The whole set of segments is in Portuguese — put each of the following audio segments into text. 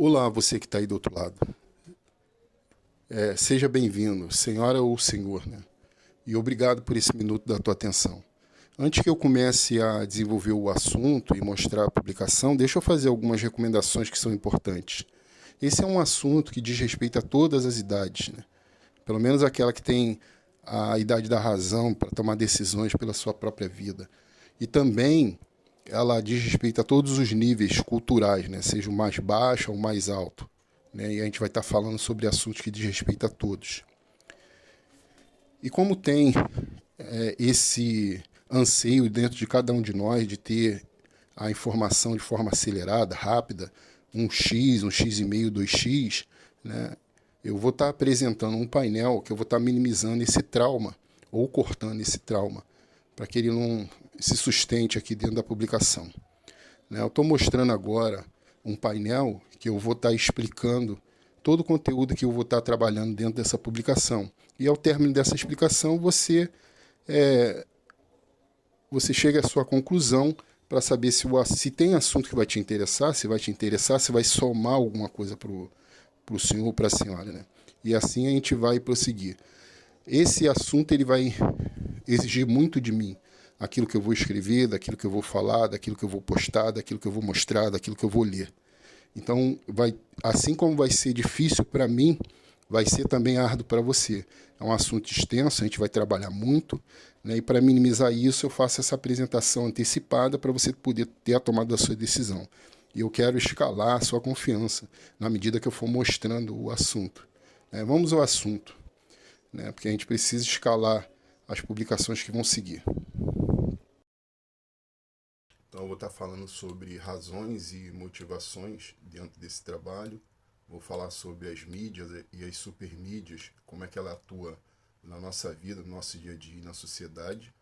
Olá, você que está aí do outro lado. Seja bem-vindo, senhora ou senhor, né? E obrigado por esse minuto da tua atenção. Antes que eu comece a desenvolver o assunto e mostrar a publicação, deixa eu fazer algumas recomendações que são importantes. Esse é um assunto que diz respeito a todas as idades, né? Pelo menos aquela que tem a idade da razão para tomar decisões pela sua própria vida. E também ela diz respeito a todos os níveis culturais, né? Seja o mais baixo ou o mais alto. Né? E a gente vai estar falando sobre assuntos que diz respeito a todos. E como tem esse anseio dentro de cada um de nós de ter a informação de forma acelerada, rápida, um X e meio, 2x, né? Eu vou estar apresentando um painel que eu vou estar minimizando esse trauma ou cortando esse trauma para que ele não se sustente aqui dentro da publicação. Eu estou mostrando agora um painel que eu vou estar explicando todo o conteúdo que eu vou estar trabalhando dentro dessa publicação. E ao término dessa explicação, você chega à sua conclusão para saber se tem assunto que vai te interessar, se vai somar alguma coisa para o senhor ou para a senhora. Né? E assim a gente vai prosseguir. Esse assunto ele vai exigir muito de mim. Aquilo que eu vou escrever, daquilo que eu vou falar, daquilo que eu vou postar, daquilo que eu vou mostrar, daquilo que eu vou ler. Então, assim como vai ser difícil para mim, vai ser também árduo para você. É um assunto extenso, a gente vai trabalhar muito, né? E para minimizar isso, eu faço essa apresentação antecipada para você poder ter a tomada da sua decisão. E eu quero escalar a sua confiança na medida que eu for mostrando o assunto. Vamos ao assunto, né? Porque a gente precisa escalar as publicações que vão seguir. Então eu vou estar falando sobre razões e motivações dentro desse trabalho. Vou falar sobre as mídias e as supermídias, como é que ela atua na nossa vida, no nosso dia a dia e na sociedade.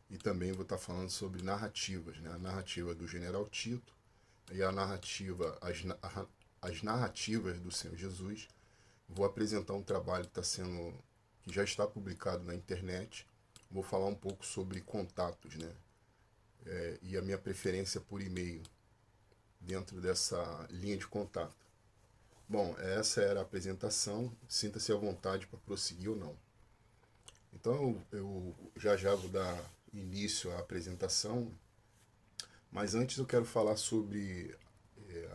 E também vou estar falando sobre narrativas, né? A narrativa do General Tito e a narrativa, as narrativas do Senhor Jesus. Vou apresentar um trabalho que já está publicado na internet. Vou falar um pouco sobre contatos, né? E a minha preferência por e-mail dentro dessa linha de contato. Bom, essa era a apresentação. Sinta-se à vontade para prosseguir ou não. Então eu já vou dar início à apresentação, mas antes eu quero falar sobre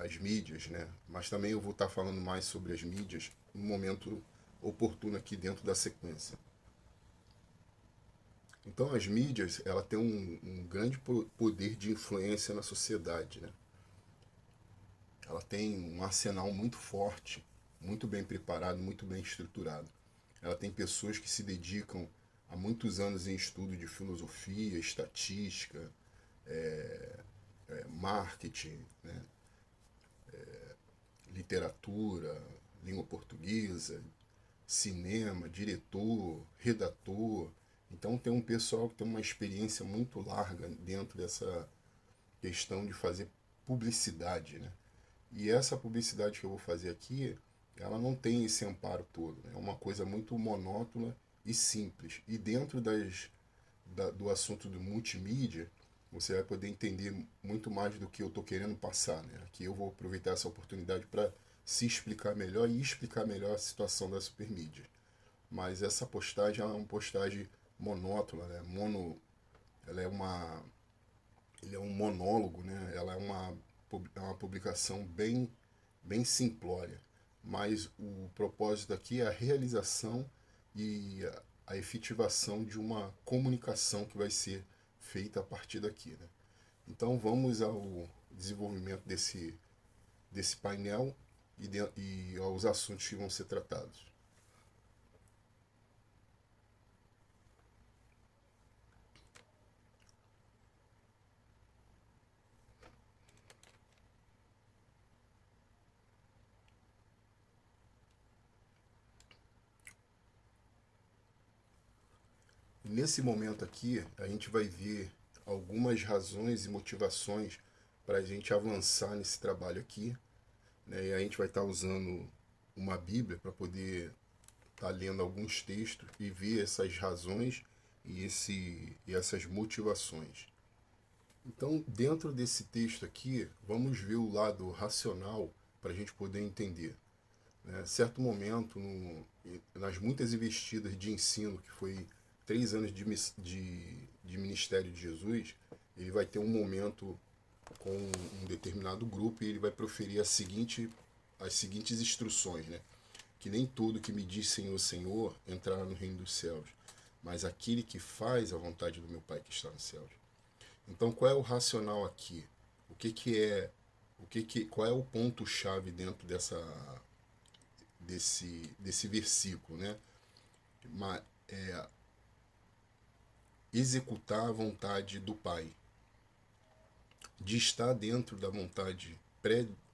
as mídias, né? Mas também eu vou estar falando mais sobre as mídias no momento oportuno aqui dentro da sequência. Então as mídias, ela tem um grande poder de influência na sociedade, né? Ela tem um arsenal muito forte, muito bem preparado, muito bem estruturado. Ela tem pessoas que se dedicam há muitos anos em estudo de filosofia, estatística, marketing, né? Literatura, língua portuguesa, cinema, diretor, redator. Então tem um pessoal que tem uma experiência muito larga dentro dessa questão de fazer publicidade, né? E essa publicidade que eu vou fazer aqui, ela não tem esse amparo todo. Né? É uma coisa muito monótona e simples. E dentro do assunto do multimídia, você vai poder entender muito mais do que eu estou querendo passar. Né? Aqui eu vou aproveitar essa oportunidade para se explicar melhor e explicar melhor a situação da supermídia. Mas essa postagem é uma postagem monótona, né? Ele é um monólogo, né? Ela é uma publicação bem simplória, mas o propósito aqui é a realização e a efetivação de uma comunicação que vai ser feita a partir daqui. Né? Então vamos ao desenvolvimento desse painel e aos assuntos que vão ser tratados. Nesse momento aqui, a gente vai ver algumas razões e motivações para a gente avançar nesse trabalho aqui. Né? E a gente vai estar usando uma Bíblia para poder estar lendo alguns textos e ver essas razões e essas motivações. Então, dentro desse texto aqui, vamos ver o lado racional para a gente poder entender. Né? Certo momento, nas muitas investidas de ensino, que foi 3 anos de ministério de Jesus, ele vai ter um momento com um determinado grupo e ele vai proferir as seguintes instruções, né? Que nem tudo que me diz Senhor, Senhor entrará no reino dos céus, mas aquele que faz a vontade do meu Pai que está nos céus. Então, qual é o racional aqui? Qual é o ponto chave dentro desse versículo, né? Executar a vontade do Pai, de estar dentro da vontade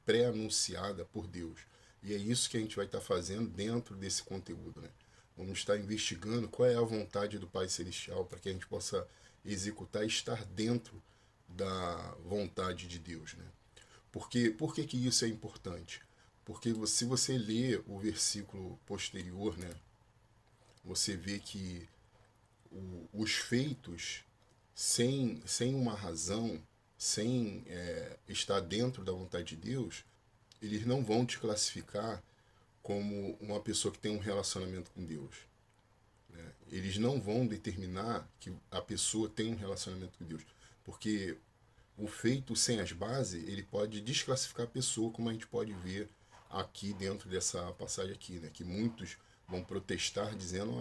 pré-anunciada por Deus. E é isso que a gente vai estar fazendo dentro desse conteúdo, né? Vamos estar investigando qual é a vontade do Pai Celestial para que a gente possa executar e estar dentro da vontade de Deus, né? Por que isso é importante? Porque se você ler o versículo posterior, né, você vê que os feitos, sem uma razão, sem estar dentro da vontade de Deus, eles não vão te classificar como uma pessoa que tem um relacionamento com Deus. Né? Eles não vão determinar que a pessoa tem um relacionamento com Deus. Porque o feito sem as bases, ele pode desclassificar a pessoa, como a gente pode ver aqui dentro dessa passagem aqui, né? Que muitos vão protestar dizendo,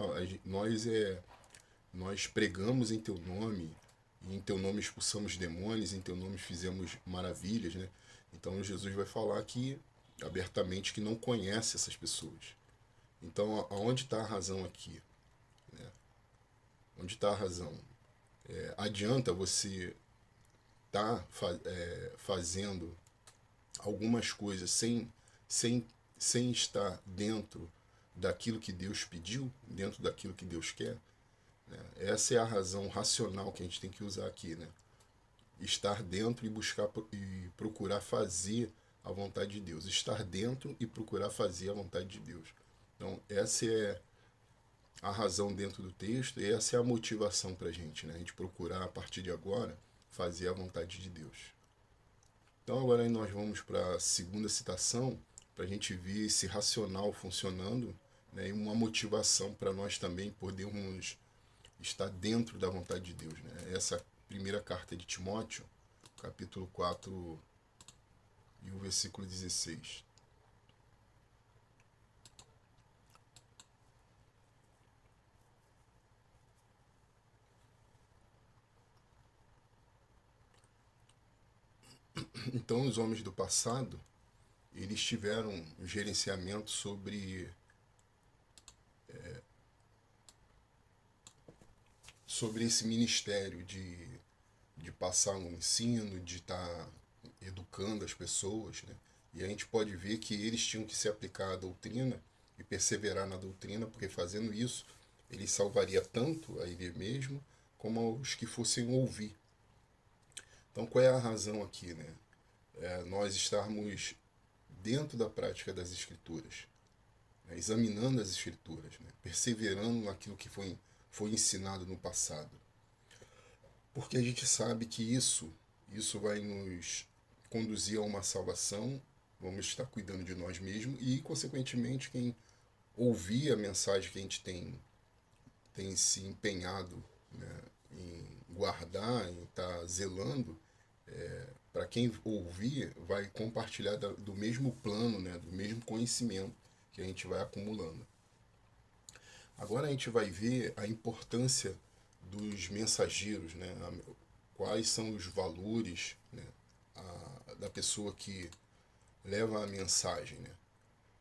nós pregamos em teu nome, e em teu nome expulsamos demônios, em teu nome fizemos maravilhas, né? Então Jesus vai falar aqui abertamente que não conhece essas pessoas. Então, aonde está a razão aqui? Né? Onde está a razão? Adianta você estar fazendo algumas coisas sem estar dentro daquilo que Deus pediu, dentro daquilo que Deus quer? Né? Essa é a razão racional que a gente tem que usar aqui, né? Estar dentro e buscar e procurar fazer a vontade de Deus. Estar dentro e procurar fazer a vontade de Deus. Então, essa é a razão dentro do texto e essa é a motivação para a gente, né? A gente procurar, a partir de agora, fazer a vontade de Deus. Então, agora nós vamos para a segunda citação, para a gente ver esse racional funcionando, né? E uma motivação para nós também podermos estar dentro da vontade de Deus, né? Essa primeira carta de Timóteo, capítulo 4 e o versículo 16. Então, os homens do passado, eles tiveram um gerenciamento sobre esse ministério de passar um ensino, de estar educando as pessoas, né? E a gente pode ver que eles tinham que se aplicar à doutrina e perseverar na doutrina, porque fazendo isso, ele salvaria tanto a ele mesmo como aos que fossem ouvir. Então, qual é a razão aqui, né? Nós estarmos dentro da prática das Escrituras, né? Examinando as Escrituras, né? Perseverando naquilo que foi ensinado no passado. Porque a gente sabe que isso vai nos conduzir a uma salvação, vamos estar cuidando de nós mesmos e, consequentemente, quem ouvir a mensagem que a gente tem se empenhado, né, em guardar, em estar zelando, para quem ouvir, vai compartilhar do mesmo plano, né, do mesmo conhecimento que a gente vai acumulando. Agora a gente vai ver a importância dos mensageiros, né, quais são os valores, né, da pessoa que leva a mensagem, né?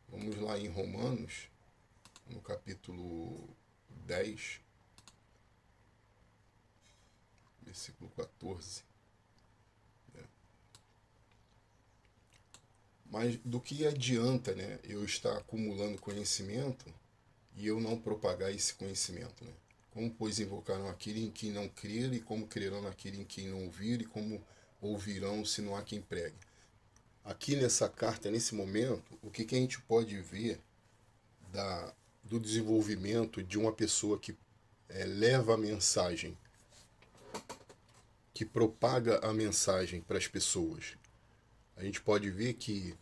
Vamos lá em Romanos, no capítulo 10, versículo 14. Mas do que adianta, né, eu estar acumulando conhecimento e eu não propagar esse conhecimento, né? Como, pois, invocarão aquele em quem não crer, e como crerão naquele em quem não ouvir, e como ouvirão se não há quem pregue. Aqui nessa carta, nesse momento, o que a gente pode ver do desenvolvimento de uma pessoa que leva a mensagem, que propaga a mensagem para as pessoas. A gente pode ver que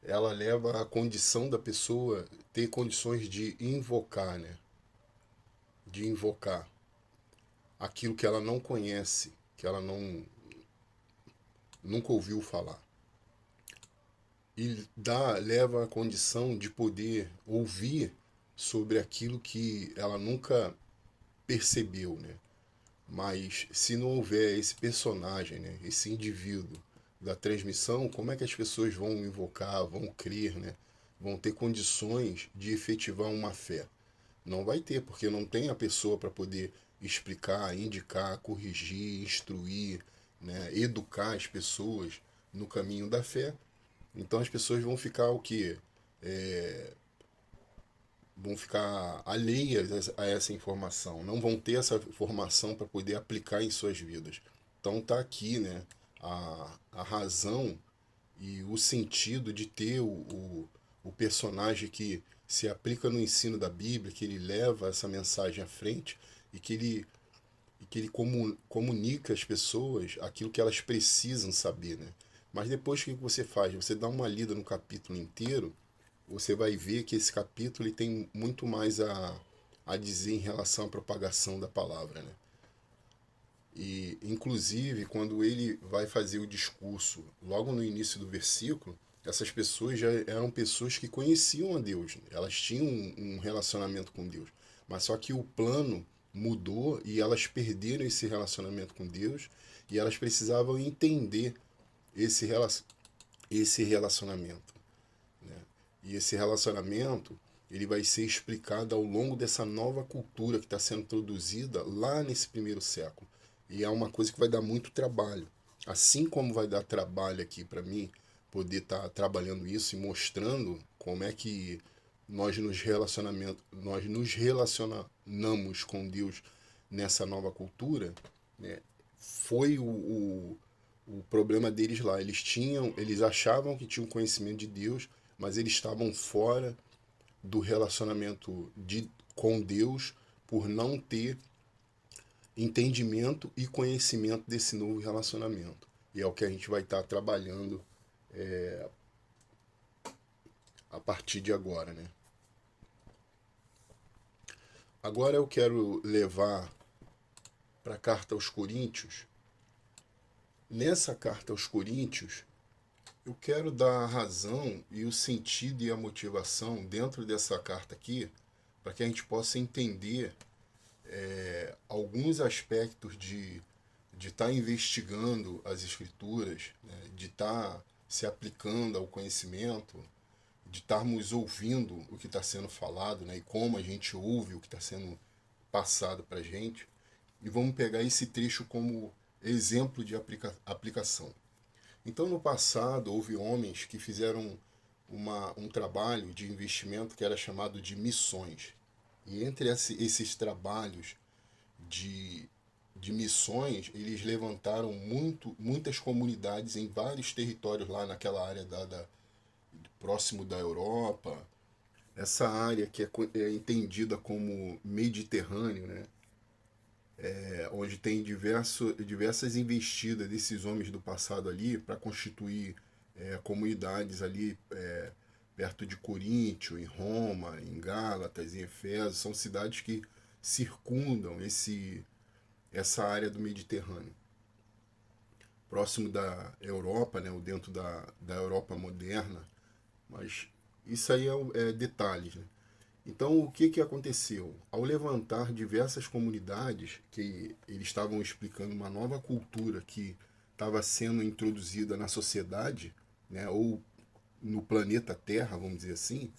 ela leva à condição da pessoa ter condições de invocar, né? De invocar aquilo que ela não conhece, que ela nunca ouviu falar. E leva à condição de poder ouvir sobre aquilo que ela nunca percebeu, né? Mas se não houver esse personagem, né, esse indivíduo da transmissão, como é que as pessoas vão invocar, vão crer, né? Vão ter condições de efetivar uma fé? Não vai ter, porque não tem a pessoa para poder explicar, indicar, corrigir, instruir, né, educar as pessoas no caminho da fé. Então as pessoas vão ficar o quê? Vão ficar alheias a essa informação, não vão ter essa informação para poder aplicar em suas vidas. Então tá aqui, né, a razão e o sentido de ter o personagem que se aplica no ensino da Bíblia, que ele leva essa mensagem à frente e que ele comunica às pessoas aquilo que elas precisam saber, né? Mas depois o que você faz? Você dá uma lida no capítulo inteiro, você vai ver que esse capítulo ele tem muito mais a dizer em relação à propagação da palavra, né? E, inclusive, quando ele vai fazer o discurso, logo no início do versículo, essas pessoas já eram pessoas que conheciam a Deus, né? Elas tinham um relacionamento com Deus. Mas só que o plano mudou e elas perderam esse relacionamento com Deus e elas precisavam entender esse, esse relacionamento, né? E esse relacionamento ele vai ser explicado ao longo dessa nova cultura que está sendo produzida lá nesse primeiro século. E é uma coisa que vai dar muito trabalho. Assim como vai dar trabalho aqui para mim poder estar trabalhando isso e mostrando como é que nós nos relacionamos com Deus nessa nova cultura, né? Foi o problema deles lá. Eles achavam que tinham conhecimento de Deus, mas eles estavam fora do relacionamento com Deus por não ter entendimento e conhecimento desse novo relacionamento. E é o que a gente vai estar trabalhando a partir de agora, né? Agora eu quero levar para a carta aos Coríntios. Nessa carta aos Coríntios, eu quero dar a razão e o sentido e a motivação dentro dessa carta aqui, para que a gente possa entender alguns aspectos de estar investigando as escrituras, né, de estar se aplicando ao conhecimento, de estarmos ouvindo o que está sendo falado, né, e como a gente ouve o que está sendo passado para a gente. E vamos pegar esse trecho como exemplo de aplicação. Então, no passado, houve homens que fizeram um trabalho de investimento que era chamado de missões. E entre esses trabalhos de, de missões, eles levantaram muitas comunidades em vários territórios lá naquela área próximo da Europa. Essa área que é entendida como Mediterrâneo, né? Onde tem diversas investidas desses homens do passado ali para constituir comunidades ali perto de Coríntio, em Roma, em Gálatas, em Efésios. São cidades que circundam essa área do Mediterrâneo, próximo da Europa, né, ou dentro da Europa moderna, mas isso aí é detalhes, né? Então, o que aconteceu? Ao levantar diversas comunidades, que eles estavam explicando uma nova cultura que estava sendo introduzida na sociedade, né, ou no planeta Terra, vamos dizer assim,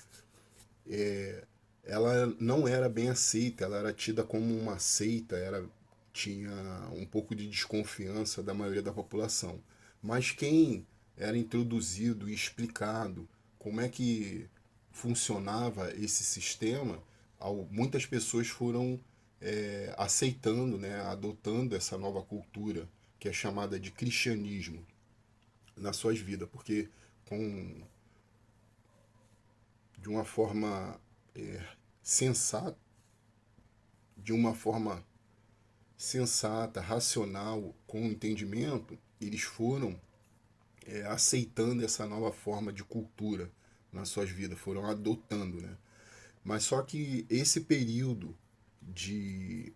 ela não era bem aceita, ela era tida como uma seita, tinha um pouco de desconfiança da maioria da população. Mas quem era introduzido e explicado como é que funcionava esse sistema, muitas pessoas foram aceitando, né, adotando essa nova cultura, que é chamada de cristianismo, nas suas vidas, porque com, de uma forma sensata, de uma forma sensata, racional, com entendimento, eles foram aceitando essa nova forma de cultura nas suas vidas, foram adotando, né? Mas só que esse período de,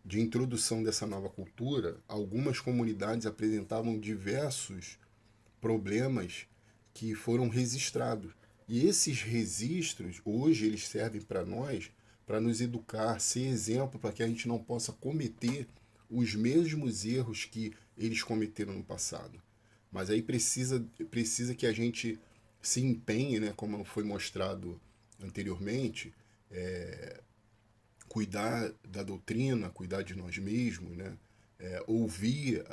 de introdução dessa nova cultura, algumas comunidades apresentavam diversos problemas que foram registrados. E esses registros, hoje, eles servem para nós, para nos educar, ser exemplo para que a gente não possa cometer os mesmos erros que eles cometeram no passado. Mas aí precisa que a gente se empenhe, né, como foi mostrado anteriormente, cuidar da doutrina, cuidar de nós mesmos, né, ouvir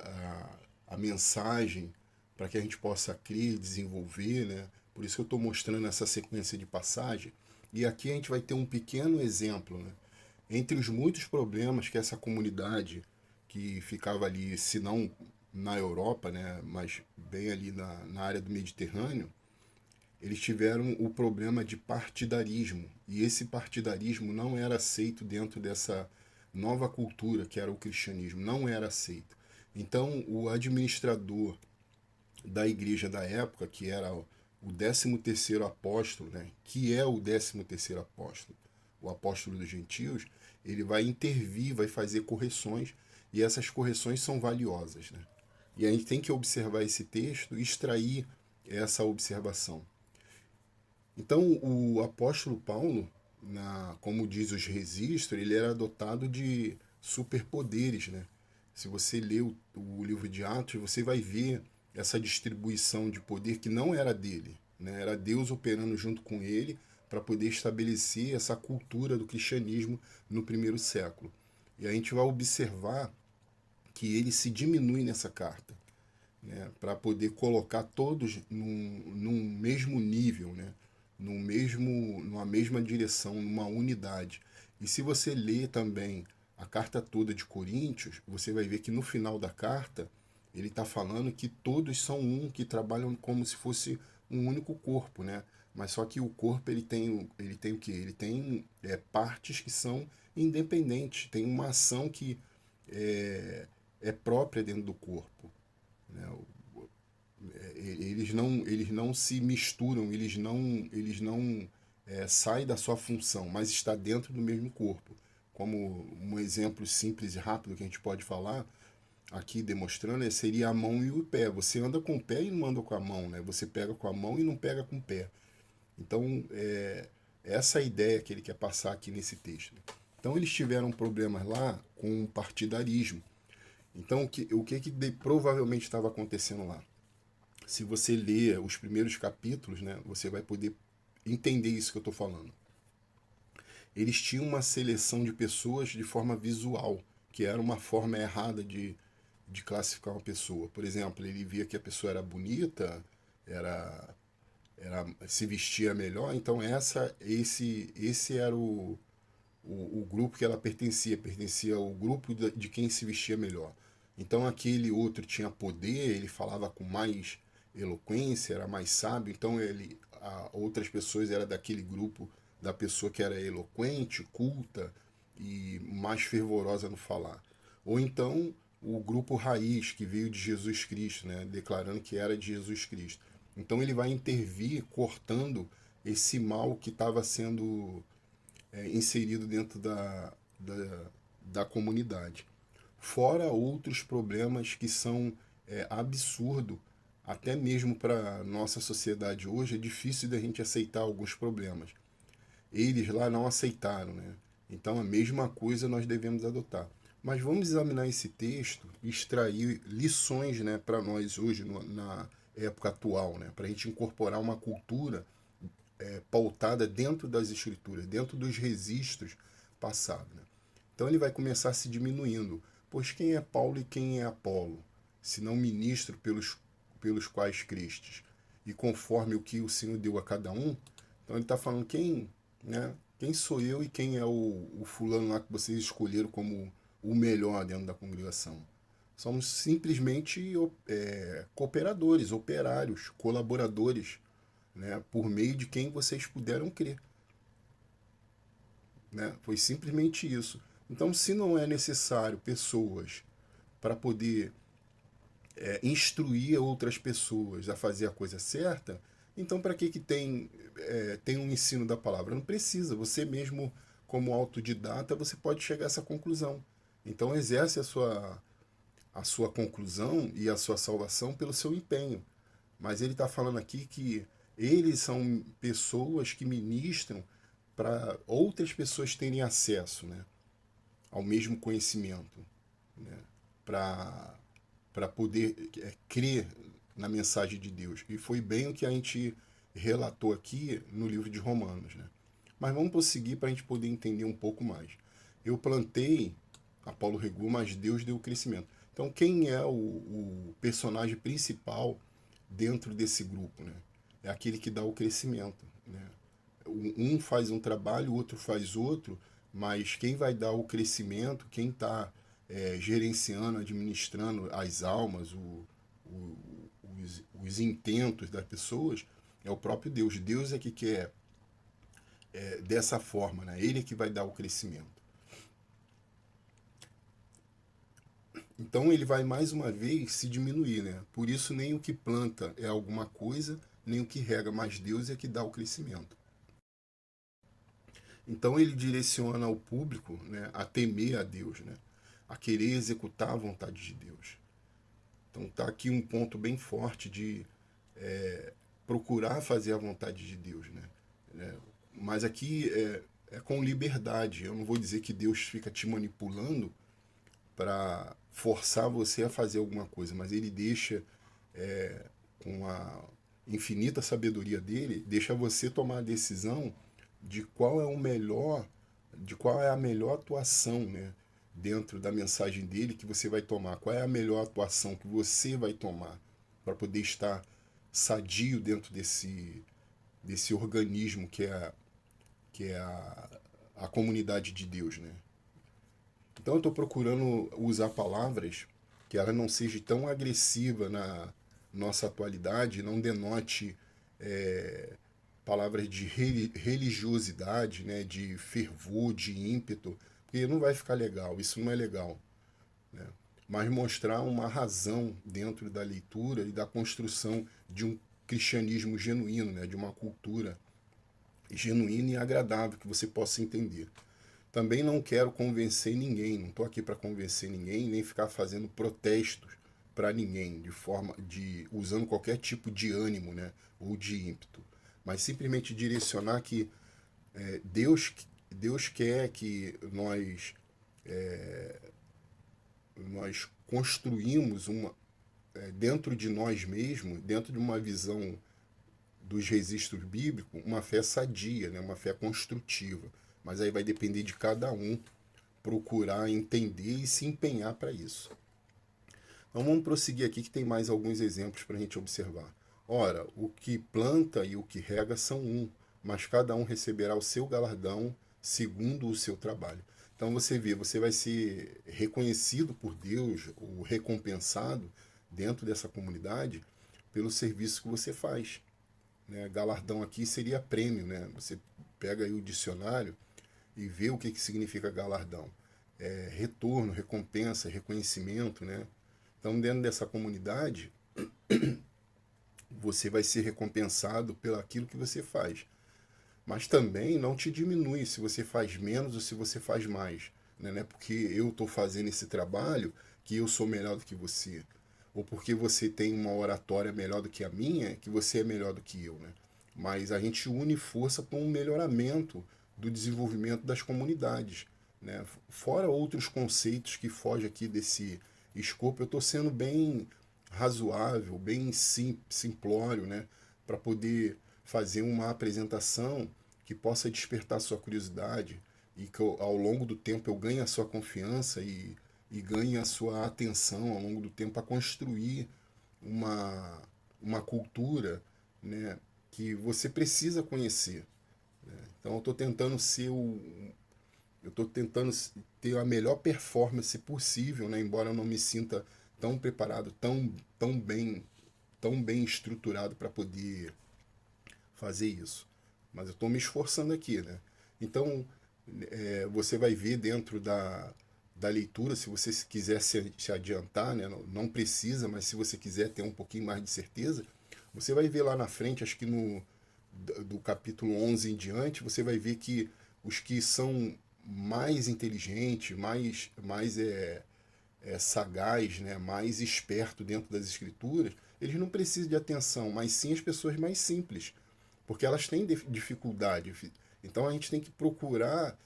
a mensagem para que a gente possa crer, desenvolver, né? Por isso que eu estou mostrando essa sequência de passagem. E aqui a gente vai ter um pequeno exemplo, né? Entre os muitos problemas que essa comunidade que ficava ali, se não na Europa, né, mas bem ali na área do Mediterrâneo, eles tiveram o problema de partidarismo. E esse partidarismo não era aceito dentro dessa nova cultura que era o cristianismo, não era aceito. Então, o administrador da igreja da época, que era o 13º apóstolo, né, que é o 13º apóstolo, o apóstolo dos gentios, ele vai intervir, vai fazer correções, e essas correções são valiosas, né? E a gente tem que observar esse texto e extrair essa observação. Então, o apóstolo Paulo, como diz os registros, ele era dotado de superpoderes, né? Se você lê o livro de Atos, você vai ver essa distribuição de poder que não era dele, né? Era Deus operando junto com ele para poder estabelecer essa cultura do cristianismo no primeiro século. E a gente vai observar que ele se diminui nessa carta, né, para poder colocar todos num mesmo nível, né, numa mesma direção, numa unidade. E se você ler também a carta toda de Coríntios, você vai ver que no final da carta ele está falando que todos são um, que trabalham como se fosse um único corpo, né? Mas só que o corpo ele tem o quê? Ele tem partes que são independentes, tem uma ação que é própria dentro do corpo, né? Eles não se misturam, eles não saem da sua função, mas está dentro do mesmo corpo. Como um exemplo simples e rápido que a gente pode falar, aqui demonstrando, seria a mão e o pé. Você anda com o pé e não anda com a mão, né? Você pega com a mão e não pega com o pé. Então, essa é a ideia que ele quer passar aqui nesse texto. Então, eles tiveram problemas lá com o partidarismo. Então, o que provavelmente estava acontecendo lá? Se você ler os primeiros capítulos, né, você vai poder entender isso que eu estou falando. Eles tinham uma seleção de pessoas de forma visual, que era uma forma errada de classificar uma pessoa. Por exemplo, ele via que a pessoa era bonita, se vestia melhor, então esse era o grupo que ela pertencia ao grupo de quem se vestia melhor. Então aquele outro tinha poder, ele falava com mais eloquência, era mais sábio, então outras pessoas eram daquele grupo da pessoa que era eloquente, culta e mais fervorosa no falar. Ou então o grupo raiz que veio de Jesus Cristo, né, declarando que era de Jesus Cristo. Então ele vai intervir cortando esse mal que estava sendo inserido dentro da comunidade. Fora outros problemas que são absurdo, até mesmo para a nossa sociedade hoje, é difícil da gente aceitar alguns problemas. Eles lá não aceitaram, né? Então a mesma coisa nós devemos adotar. Mas vamos examinar esse texto e extrair lições, né, para nós hoje, na época atual, né, para a gente incorporar uma cultura pautada dentro das escrituras, dentro dos registros passados. Né? Então ele vai começar se diminuindo. Pois quem é Paulo e quem é Apolo? Se não ministro pelos quais crestes? E conforme o que o Senhor deu a cada um. Então ele está falando quem sou eu e quem é o fulano lá que vocês escolheram como o melhor dentro da congregação. Somos simplesmente cooperadores, operários, colaboradores, né, por meio de quem vocês puderam crer. Né? Foi simplesmente isso. Então, se não é necessário pessoas para poder instruir outras pessoas a fazer a coisa certa, então para que tem um ensino da palavra? Não precisa, você mesmo, como autodidata, você pode chegar a essa conclusão. Então exerce a sua conclusão e a sua salvação pelo seu empenho. Mas ele está falando aqui que eles são pessoas que ministram para outras pessoas terem acesso, né, ao mesmo conhecimento, né, para poder crer na mensagem de Deus. E foi bem o que a gente relatou aqui no livro de Romanos. Né? Mas vamos prosseguir para a gente poder entender um pouco mais. Eu plantei, Apolo regou, mas Deus deu o crescimento. Então, quem é o personagem principal dentro desse grupo? Né? É aquele que dá o crescimento. Né? Um faz um trabalho, o outro faz outro, mas quem vai dar o crescimento, quem está gerenciando, administrando as almas, os intentos das pessoas, é o próprio Deus. Deus é que quer dessa forma, né? Ele é que vai dar o crescimento. Então ele vai mais uma vez se diminuir, né? Por isso nem o que planta é alguma coisa, nem o que rega, mas Deus é que dá o crescimento. Então ele direciona o público, né, a temer a Deus, né? A querer executar a vontade de Deus. Então está aqui um ponto bem forte de procurar fazer a vontade de Deus, né? Mas aqui é com liberdade. Eu não vou dizer que Deus fica te manipulando para forçar você a fazer alguma coisa, mas ele deixa, com a infinita sabedoria dele, deixa você tomar a decisão de qual é o melhor, de qual é a melhor atuação, né, dentro da mensagem dele que você vai tomar, qual é a melhor atuação que você vai tomar para poder estar sadio dentro desse organismo que é a comunidade de Deus, né? Então eu estou procurando usar palavras que ela não seja tão agressiva na nossa atualidade, não denote palavras de religiosidade, né, de fervor, de ímpeto, porque não vai ficar legal, isso não é legal. Né? Mas mostrar uma razão dentro da leitura e da construção de um cristianismo genuíno, né, de uma cultura genuína e agradável que você possa entender. Também não quero convencer ninguém, não estou aqui para convencer ninguém, nem ficar fazendo protestos para ninguém, usando qualquer tipo de ânimo, né, ou de ímpeto, mas simplesmente direcionar que Deus quer que nós construímos dentro de nós mesmos, dentro de uma visão dos registros bíblicos, uma fé sadia, né, uma fé construtiva. Mas aí vai depender de cada um procurar entender e se empenhar para isso. Então vamos prosseguir aqui que tem mais alguns exemplos para a gente observar. Ora, o que planta e o que rega são um, mas cada um receberá o seu galardão segundo o seu trabalho. Então você vê, você vai ser reconhecido por Deus ou recompensado dentro dessa comunidade pelo serviço que você faz. Né? Galardão aqui seria prêmio, né? Você pega aí o dicionário e vê o que significa galardão. Retorno, recompensa, reconhecimento, né? Então, dentro dessa comunidade, você vai ser recompensado pelo aquilo que você faz. Mas também não te diminui se você faz menos ou se você faz mais. Né? Não é porque eu estou fazendo esse trabalho que eu sou melhor do que você. Ou porque você tem uma oratória melhor do que a minha, que você é melhor do que eu. Né? Mas a gente une força para um melhoramento do desenvolvimento das comunidades. Né? Fora outros conceitos que fogem aqui desse escopo, eu estou sendo bem razoável, bem simplório, né? Para poder fazer uma apresentação que possa despertar sua curiosidade e que ao longo do tempo eu ganhe a sua confiança e ganhe a sua atenção ao longo do tempo a construir uma cultura, né, que você precisa conhecer. Né? Então eu estou tentando ter a melhor performance possível, né, embora eu não me sinta tão preparado, tão bem estruturado para poder fazer isso. Mas eu estou me esforçando aqui, né? Então, você vai ver dentro da leitura, se você quiser se adiantar, né? Não precisa, mas se você quiser ter um pouquinho mais de certeza, você vai ver lá na frente, acho que do capítulo 11 em diante, você vai ver que os que são mais inteligentes, mais sagaz, né? Mais esperto dentro das escrituras, eles não precisam de atenção, mas sim as pessoas mais simples, porque elas têm dificuldade. Então a gente tem que procurar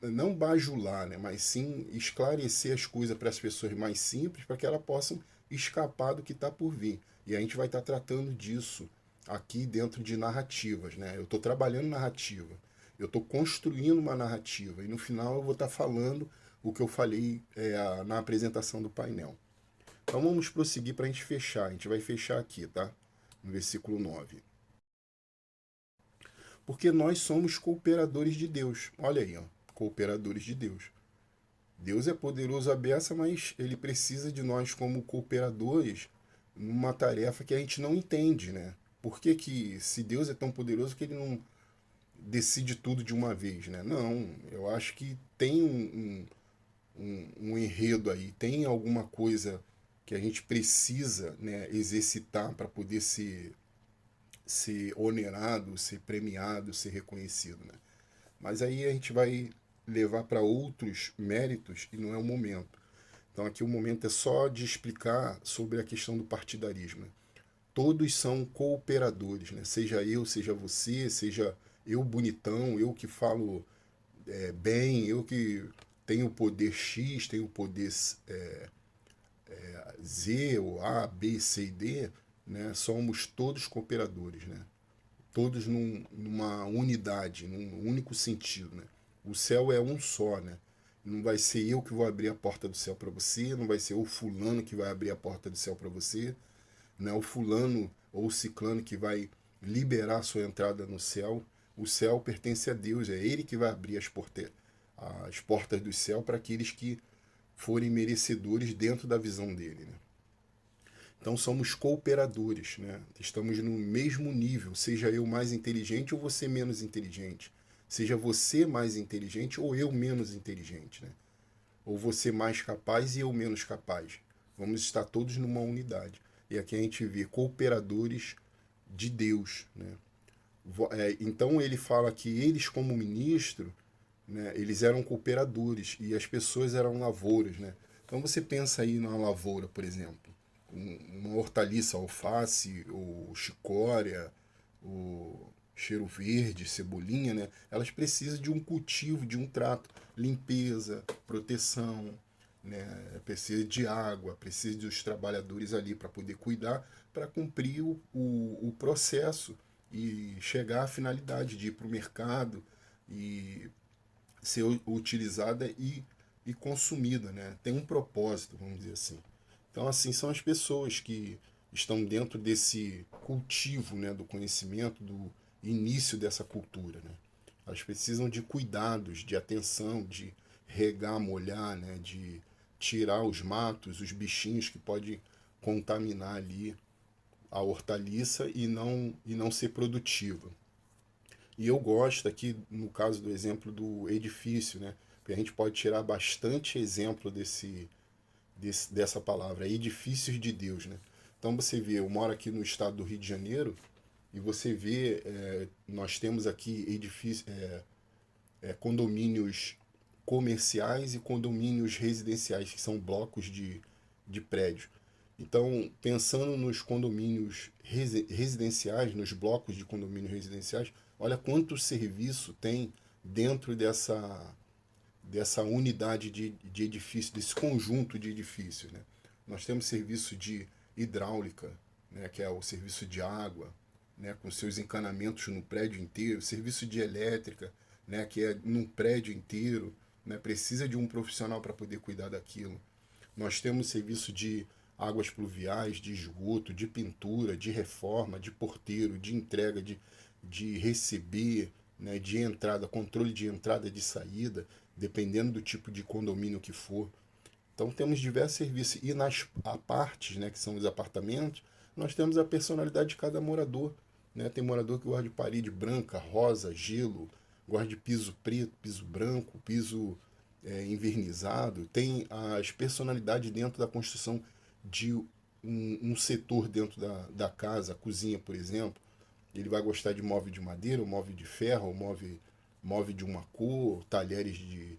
não bajular, né, mas sim esclarecer as coisas para as pessoas mais simples, para que elas possam escapar do que está por vir. E a gente vai estar tratando disso aqui dentro de narrativas. Né? Eu estou trabalhando narrativa, eu estou construindo uma narrativa, e no final eu vou estar falando o que eu falei na apresentação do painel. Então vamos prosseguir para a gente fechar. A gente vai fechar aqui, tá? No versículo 9. Porque nós somos cooperadores de Deus. Olha aí, ó, cooperadores de Deus. Deus é poderoso à beça, mas ele precisa de nós como cooperadores numa tarefa que a gente não entende, né? Por que, se Deus é tão poderoso, que ele não decide tudo de uma vez, né? Não, eu acho que tem um enredo aí, tem alguma coisa que a gente precisa, né, exercitar para poder ser onerado, ser premiado, ser reconhecido, né? Mas aí a gente vai levar para outros méritos e não é o momento. Então aqui o momento é só de explicar sobre a questão do partidarismo. Né? Todos são cooperadores, né? Seja eu, seja você, seja eu bonitão, eu que falo bem, eu que tenho o poder X, tenho o poder Z, ou A, B, C e D, né? Somos todos cooperadores, né? Todos numa unidade, num único sentido, né? O céu é um só, né? Não vai ser eu que vou abrir a porta do céu para você, não vai ser o fulano que vai abrir a porta do céu para você, não é o fulano ou o ciclano que vai liberar a sua entrada no céu. O céu pertence a Deus, é Ele que vai abrir as portas do céu para aqueles que forem merecedores dentro da visão dele, né? Então somos cooperadores, né? Estamos no mesmo nível, seja eu mais inteligente ou você menos inteligente. Seja você mais inteligente ou eu menos inteligente, né? Ou você mais capaz e eu menos capaz. Vamos estar todos numa unidade. E aqui a gente vê cooperadores de Deus, né? Então ele fala que eles como ministro, né, eles eram cooperadores e as pessoas eram lavouras, né? Então você pensa aí na lavoura, por exemplo, uma hortaliça, alface, ou chicória, ou cheiro verde, cebolinha, né? Elas precisam de um cultivo, de um trato, limpeza, proteção, né? Precisa de água, precisa dos trabalhadores ali para poder cuidar, para cumprir o processo e chegar à finalidade de ir para o mercado e ser utilizada e consumida, né? Tem um propósito, vamos dizer assim. Então, assim, são as pessoas que estão dentro desse cultivo, né, do conhecimento, do início dessa cultura, né? Elas precisam de cuidados, de atenção, de regar, molhar, né, de tirar os matos, os bichinhos que podem contaminar ali a hortaliça e não ser produtiva. E eu gosto aqui, no caso do exemplo do edifício, né? Porque a gente pode tirar bastante exemplo dessa palavra, edifícios de Deus, né? Então você vê, eu moro aqui no estado do Rio de Janeiro, e você vê, nós temos aqui condomínios comerciais e condomínios residenciais, que são blocos de prédios. Então, pensando nos condomínios residenciais, nos blocos de condomínios residenciais, olha quanto serviço tem dentro dessa unidade de edifício, desse conjunto de edifícios. Né? Nós temos serviço de hidráulica, né, que é o serviço de água, né, com seus encanamentos no prédio inteiro, serviço de elétrica, né, que é num prédio inteiro, né, precisa de um profissional para poder cuidar daquilo. Nós temos serviço de águas pluviais, de esgoto, de pintura, de reforma, de porteiro, de entrega, de receber, né, de entrada, controle de entrada e de saída, dependendo do tipo de condomínio que for. Então temos diversos serviços. E nas partes, né, que são os apartamentos, nós temos a personalidade de cada morador. Né? Tem morador que gosta de parede branca, rosa, gelo, gosta de piso preto, piso branco, piso envernizado, tem as personalidades dentro da construção de um setor dentro da casa, a cozinha, por exemplo. Ele vai gostar de móvel de madeira, ou móvel de ferro, ou móvel de uma cor, talheres de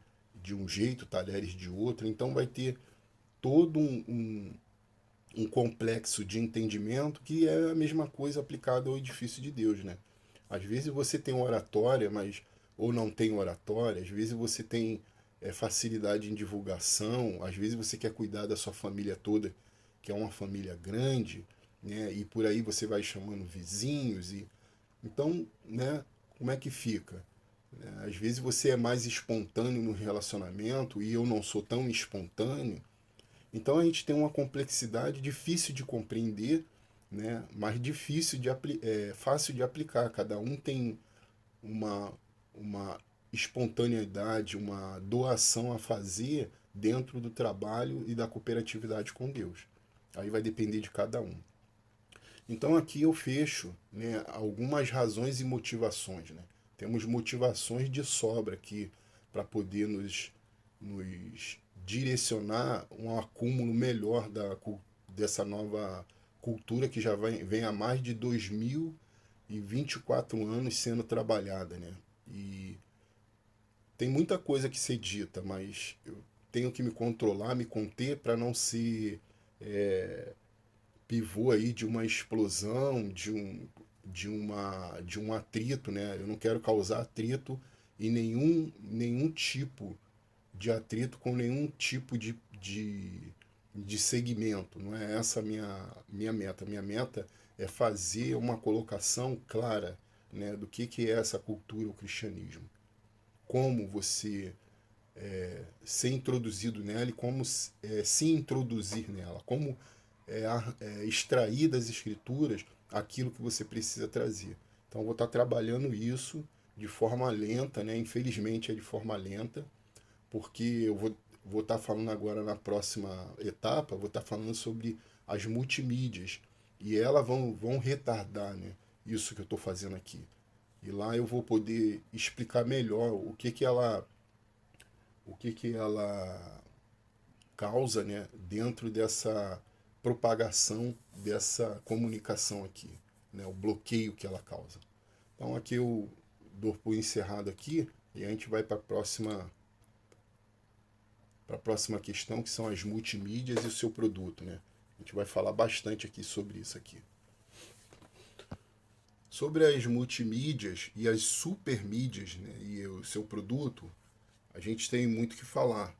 um jeito, talheres de outro. Então vai ter todo um complexo de entendimento que é a mesma coisa aplicada ao edifício de Deus, né? Às vezes você tem oratória, mas ou não tem oratória, às vezes você tem facilidade em divulgação, às vezes você quer cuidar da sua família toda, que é uma família grande, né? E por aí você vai chamando vizinhos e então, né? Como é que fica? Às vezes você é mais espontâneo no relacionamento e eu não sou tão espontâneo. Então a gente tem uma complexidade difícil de compreender, né? Mas fácil de aplicar. Cada um tem uma espontaneidade, uma doação a fazer dentro do trabalho e da cooperatividade com Deus. Aí vai depender de cada um. Então aqui eu fecho, né, algumas razões e motivações. Né? Temos motivações de sobra aqui para poder nos direcionar um acúmulo melhor dessa nova cultura que já vem há mais de 2024 anos sendo trabalhada. Né? E tem muita coisa que ser dita, mas eu tenho que me controlar, me conter para não ser pivô aí de uma explosão, de um atrito, né? Eu não quero causar atrito e nenhum tipo de atrito com nenhum tipo de segmento. Não é essa a minha meta. Minha meta é fazer uma colocação clara, né, do que é essa cultura, o cristianismo. Como você ser introduzido nela e como se introduzir nela. Como extrair das escrituras aquilo que você precisa trazer. Então eu vou estar trabalhando isso de forma lenta, né? Infelizmente é de forma lenta, porque eu vou estar falando agora na próxima etapa, vou estar falando sobre as multimídias e elas vão retardar, né? Isso que eu estou fazendo aqui. E lá eu vou poder explicar melhor o que ela causa, né, dentro dessa propagação dessa comunicação aqui, né, o bloqueio que ela causa. Então aqui eu dou por encerrado aqui e a gente vai para a próxima questão, que são as multimídias e o seu produto, né? A gente vai falar bastante aqui sobre isso aqui. Sobre as multimídias e as supermídias, né, e o seu produto, a gente tem muito que falar.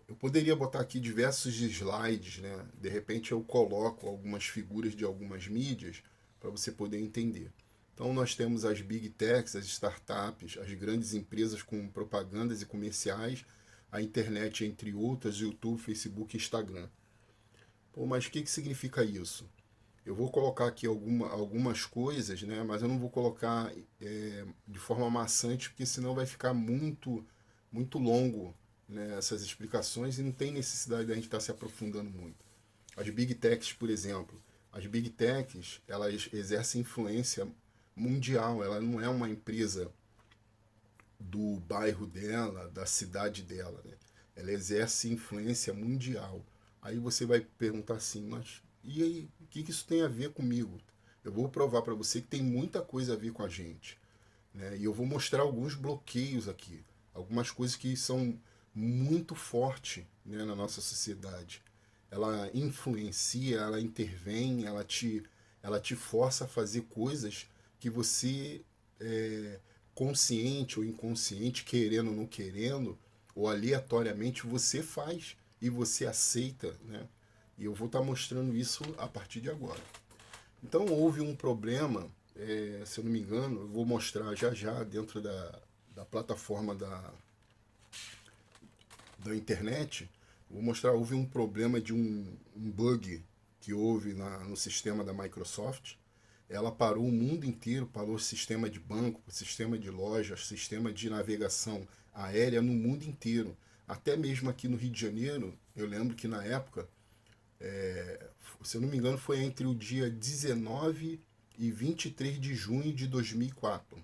Eu poderia botar aqui diversos slides, né? De repente eu coloco algumas figuras de algumas mídias para você poder entender. Então nós temos as big techs, as startups, as grandes empresas com propagandas e comerciais, a internet, entre outras, YouTube, Facebook e Instagram. Pô, mas o que significa isso? Eu vou colocar aqui algumas coisas, né? Mas eu não vou colocar de forma maçante, porque senão vai ficar muito longo, né, essas explicações e não tem necessidade da gente estar se aprofundando muito. As Big Techs, por exemplo. As Big Techs, elas exercem influência mundial. Ela não é uma empresa do bairro dela, da cidade dela, né? Ela exerce influência mundial. Aí você vai perguntar assim, mas e aí, o que isso tem a ver comigo? Eu vou provar para você que tem muita coisa a ver com a gente, né? E eu vou mostrar alguns bloqueios aqui, algumas coisas que são muito fortes, né, na nossa sociedade. Ela influencia, ela intervém, ela te força a fazer coisas que você, consciente ou inconsciente, querendo ou não querendo, ou aleatoriamente, você faz e você aceita, né? E eu vou estar mostrando isso a partir de agora. Então houve um problema, se eu não me engano, eu vou mostrar já dentro da plataforma da internet, vou mostrar, houve um problema de um bug que houve no sistema da Microsoft. Ela parou o mundo inteiro, parou o sistema de banco, o sistema de lojas, sistema de navegação aérea no mundo inteiro. Até mesmo aqui no Rio de Janeiro, eu lembro que na época, se eu não me engano, foi entre o dia 19 e 23 de junho de 2004.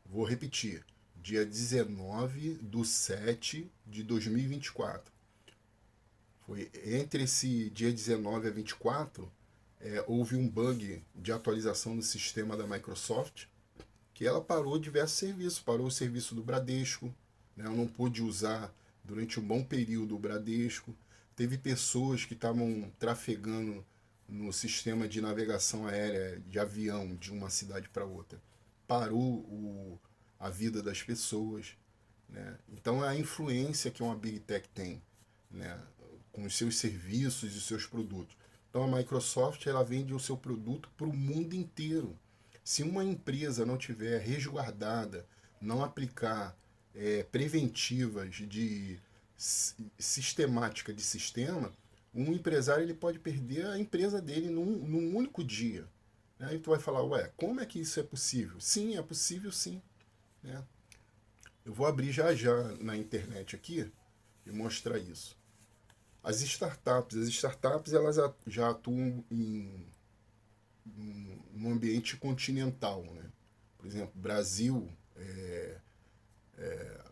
Vou repetir, dia 19/7/2024. Foi entre esse dia 19 a 24, houve um bug de atualização no sistema da Microsoft, que ela parou diversos serviços, parou o serviço do Bradesco, né? Eu não pude usar durante um bom período o Bradesco. Teve pessoas que estavam trafegando no sistema de navegação aérea de avião de uma cidade para outra. Parou a vida das pessoas, né? Então é a influência que uma Big Tech tem, né? Com os seus serviços e os seus produtos. Então a Microsoft ela vende o seu produto para o mundo inteiro. Se uma empresa não tiver resguardada, não aplicar preventivas de sistemática de sistema, um empresário ele pode perder a empresa dele num único dia. Aí tu vai falar, ué, como é que isso é possível? Sim, é possível sim. Né? Eu vou abrir já na internet aqui e mostrar isso. As startups elas já atuam num ambiente continental, né? Por exemplo, Brasil,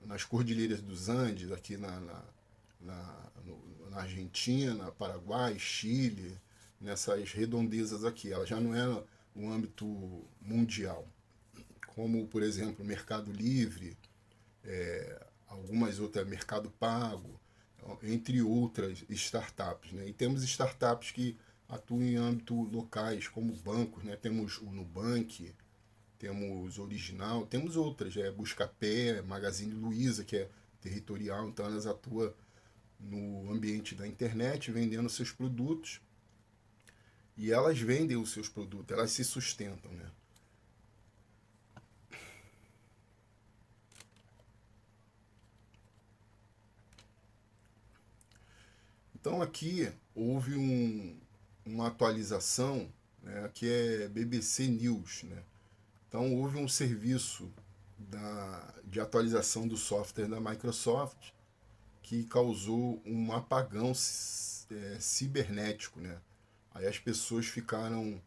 nas Cordilheiras dos Andes, aqui na Argentina, Paraguai, Chile, nessas redondezas aqui. Ela já não é no âmbito mundial, como, por exemplo, o Mercado Livre, algumas outras, Mercado Pago, entre outras startups. Né? E temos startups que atuam em âmbito locais, como bancos, né? Temos o Nubank, temos Original, temos outras, Buscapé, Magazine Luiza, que é territorial, então elas atuam no ambiente da internet, vendendo seus produtos, e elas vendem os seus produtos, elas se sustentam, né? Então aqui houve uma atualização, né, que é BBC News, né? Então houve um serviço de atualização do software da Microsoft que causou um apagão cibernético, né? Aí as pessoas ficaram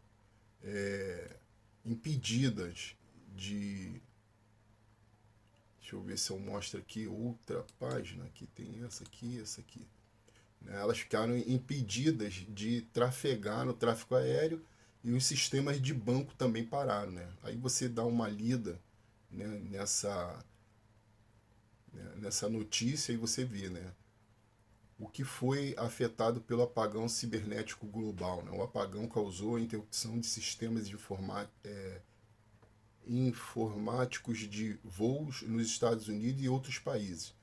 impedidas de... Deixa eu ver se eu mostro aqui outra página, que tem essa aqui. Né? Elas ficaram impedidas de trafegar no tráfego aéreo e os sistemas de banco também pararam. Né? Aí você dá uma lida, né, nessa notícia e você vê, né, o que foi afetado pelo apagão cibernético global. Né? O apagão causou a interrupção de sistemas informáticos de voos nos Estados Unidos e outros países,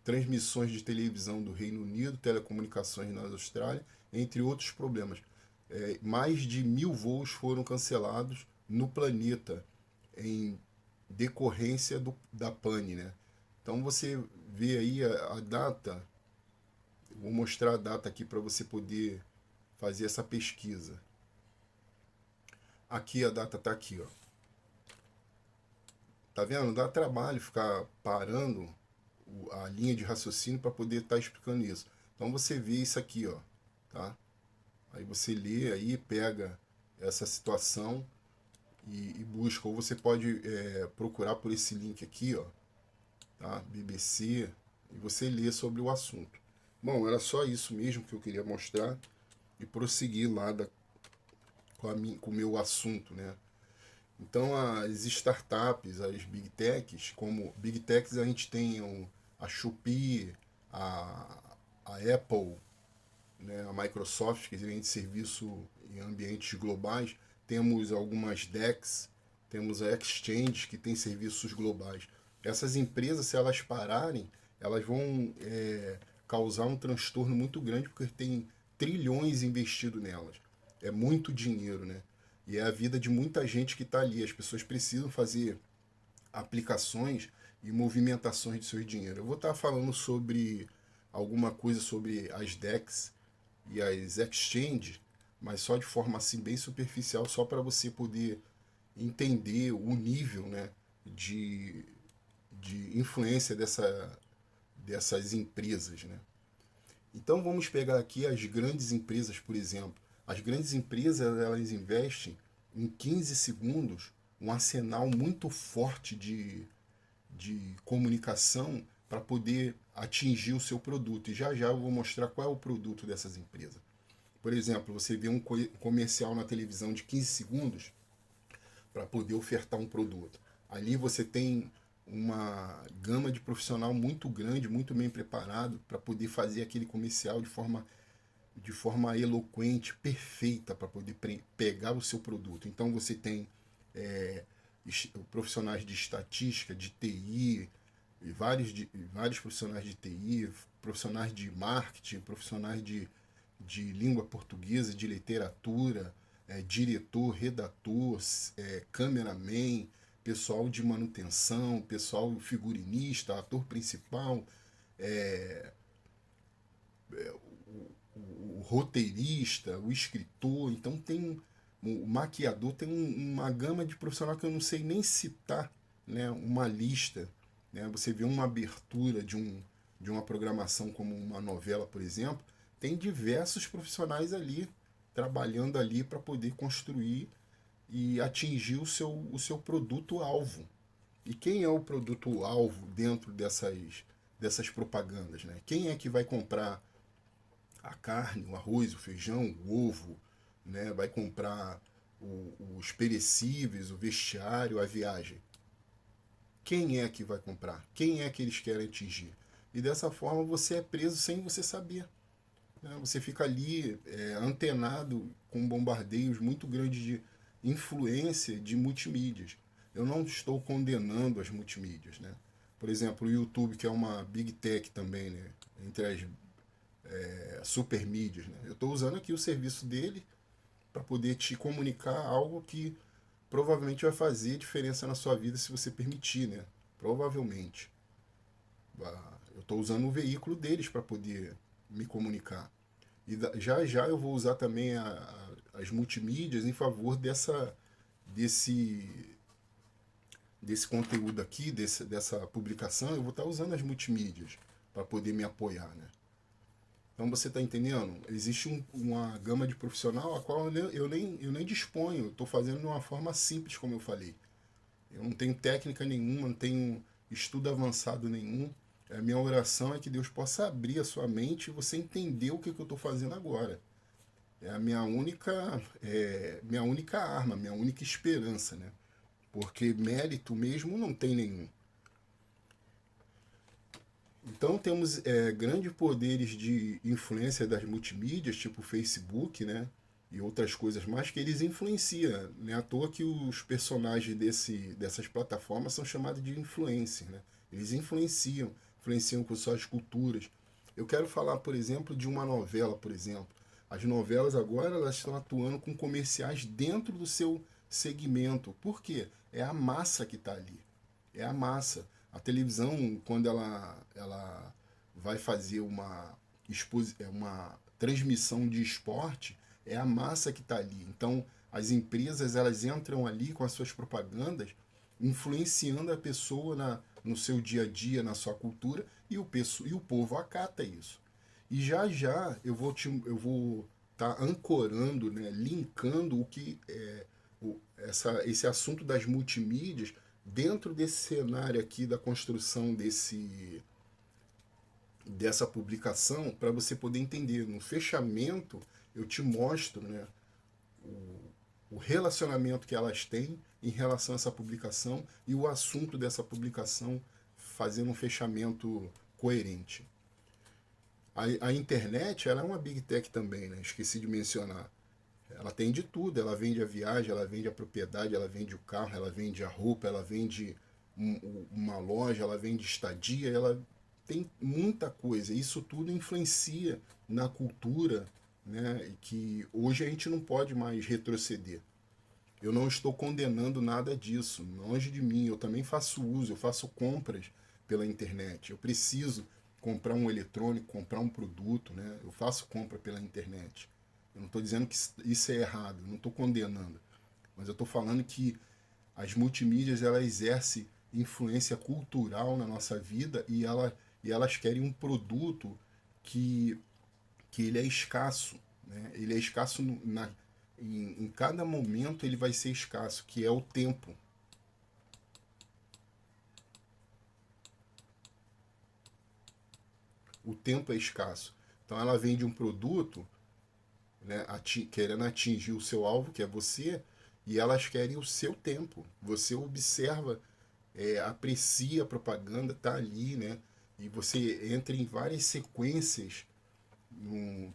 transmissões de televisão do Reino Unido, telecomunicações na Austrália, entre outros problemas. Mais de 1.000 voos foram cancelados no planeta em decorrência da pane. Né? Então você vê aí a data, vou mostrar a data aqui para você poder fazer essa pesquisa. Aqui a data está aqui, ó. Tá vendo? Dá trabalho ficar parando a linha de raciocínio para poder estar explicando isso. Então você vê isso aqui, ó, tá? Aí você lê aí, pega essa situação e busca. Ou você pode procurar por esse link aqui, ó, tá? BBC, e você lê sobre o assunto. Bom, era só isso mesmo que eu queria mostrar e prosseguir lá com o meu assunto, né? Então as startups, as Big Techs, como Big Techs a gente tem a Shopee, a Apple, né, a Microsoft, que vende serviço em ambientes globais, temos algumas DEX, temos a Exchange, que tem serviços globais. Essas empresas, se elas pararem, elas vão causar um transtorno muito grande, porque tem trilhões investido nelas. É muito dinheiro, né? E é a vida de muita gente que está ali. As pessoas precisam fazer aplicações e movimentações de seu dinheiro. Eu vou estar falando sobre alguma coisa sobre as DEX e as exchange, mas só de forma assim bem superficial, só para você poder entender o nível, né, de influência dessas empresas. Né? Então vamos pegar aqui as grandes empresas, por exemplo. As grandes empresas elas investem em 15 segundos um arsenal muito forte de comunicação para poder atingir o seu produto. E já já eu vou mostrar qual é o produto dessas empresas. Por exemplo, você vê um comercial na televisão de 15 segundos para poder ofertar um produto. Ali você tem uma gama de profissional muito grande, muito bem preparado para poder fazer aquele comercial de forma eloquente, perfeita, para poder pegar o seu produto. Então você tem é, profissionais de estatística, de TI, vários profissionais de TI, profissionais de marketing, profissionais de língua portuguesa, de literatura, diretor, redator, cameraman, pessoal de manutenção, pessoal figurinista, ator principal, é, o roteirista, o escritor. Então tem o maquiador, tem uma gama de profissional que eu não sei nem citar, né, uma lista. Né? Você vê uma abertura de uma programação como uma novela, por exemplo, tem diversos profissionais ali trabalhando ali para poder construir e atingir o seu produto-alvo. E quem é o produto-alvo dentro dessas propagandas? Né? Quem é que vai comprar a carne, o arroz, o feijão, o ovo, né? Vai comprar os perecíveis, o vestiário, a viagem? Quem é que vai comprar? Quem é que eles querem atingir? E dessa forma você é preso sem você saber. Né? Você fica ali antenado com bombardeios muito grandes de influência de multimídias. Eu não estou condenando as multimídias. Né? Por exemplo, o YouTube, que é uma big tech também, né? Entre as super mídias. Né? Eu estou usando aqui o serviço dele para poder te comunicar algo que provavelmente vai fazer diferença na sua vida se você permitir, né? Provavelmente. Eu estou usando o veículo deles para poder me comunicar. E já já eu vou usar também as multimídias em favor desse, desse conteúdo aqui, dessa publicação. Eu vou estar usando as multimídias para poder me apoiar, né? Então você está entendendo? Existe uma gama de profissional a qual eu nem disponho. Eu estou fazendo de uma forma simples, como eu falei. Eu não tenho técnica nenhuma, não tenho estudo avançado nenhum. A minha oração é que Deus possa abrir a sua mente e você entender o que eu estou fazendo agora. É a minha única arma, minha única esperança, né? Porque mérito mesmo não tem nenhum. Então temos grandes poderes de influência das multimídias, tipo o Facebook, né? E outras coisas mais que eles influenciam. Não é à toa que os personagens dessas plataformas são chamados de influencers, né? Eles influenciam com suas culturas. Eu quero falar, por exemplo, de uma novela, por exemplo. As novelas agora elas estão atuando com comerciais dentro do seu segmento. Por quê? É a massa que está ali. É a massa. A televisão, quando ela vai fazer uma transmissão de esporte, é a massa que está ali. Então, as empresas elas entram ali com as suas propagandas, influenciando a pessoa no seu dia a dia, na sua cultura, e o povo acata isso. E já já eu vou estar ancorando, né, linkando esse assunto das multimídias dentro desse cenário aqui da construção dessa publicação para você poder entender. No fechamento, eu te mostro, né, o relacionamento que elas têm em relação a essa publicação e o assunto dessa publicação fazendo um fechamento coerente. A internet ela é uma big tech também, né? Esqueci de mencionar. Ela tem de tudo, ela vende a viagem, ela vende a propriedade, ela vende o carro, ela vende a roupa, ela vende uma loja, ela vende estadia, ela tem muita coisa. Isso tudo influencia na cultura, né, que hoje a gente não pode mais retroceder. Eu não estou condenando nada disso, longe de mim. Eu também faço uso, eu faço compras pela internet. Eu preciso comprar um eletrônico, comprar um produto, né? Eu faço compra pela internet. Eu não estou dizendo que isso é errado, eu não estou condenando. Mas eu estou falando que as multimídias ela exercem influência cultural na nossa vida e elas querem um produto que, que ele é escasso. Né? Ele é escasso em cada momento ele vai ser escasso, que é o tempo. o tempo é escasso. Então ela vende um produto, né, querendo atingir o seu alvo, que é você, e elas querem o seu tempo. Você observa, aprecia a propaganda, tá ali, né? E você entra em várias sequências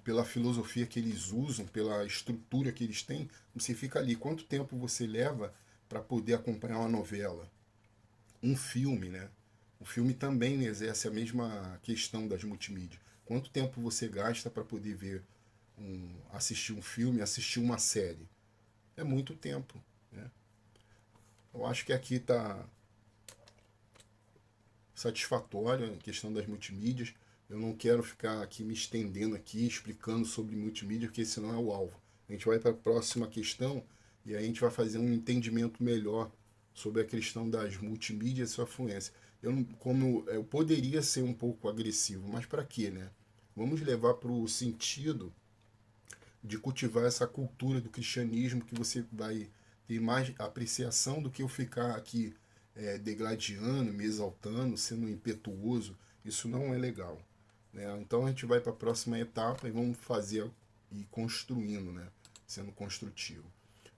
pela filosofia que eles usam, pela estrutura que eles têm. Você fica ali. Quanto tempo você leva para poder acompanhar uma novela? Um filme, né? O filme também exerce a mesma questão das multimídias. Quanto tempo você gasta para poder ver assistir um filme, assistir uma série? É muito tempo, né? Eu acho que aqui está satisfatório a questão das multimídias. Eu não quero ficar aqui me estendendo aqui, explicando sobre multimídia, porque esse não é o alvo. A gente vai para a próxima questão e aí a gente vai fazer um entendimento melhor sobre a questão das multimídias e sua fluência. Eu poderia ser um pouco agressivo, mas para quê, né? Vamos levar para o sentido de cultivar essa cultura do cristianismo, que você vai ter mais apreciação do que eu ficar aqui degladiando, me exaltando, sendo impetuoso. Isso não é legal, né? Então a gente vai para a próxima etapa e vamos fazer e construindo, né? Sendo construtivo.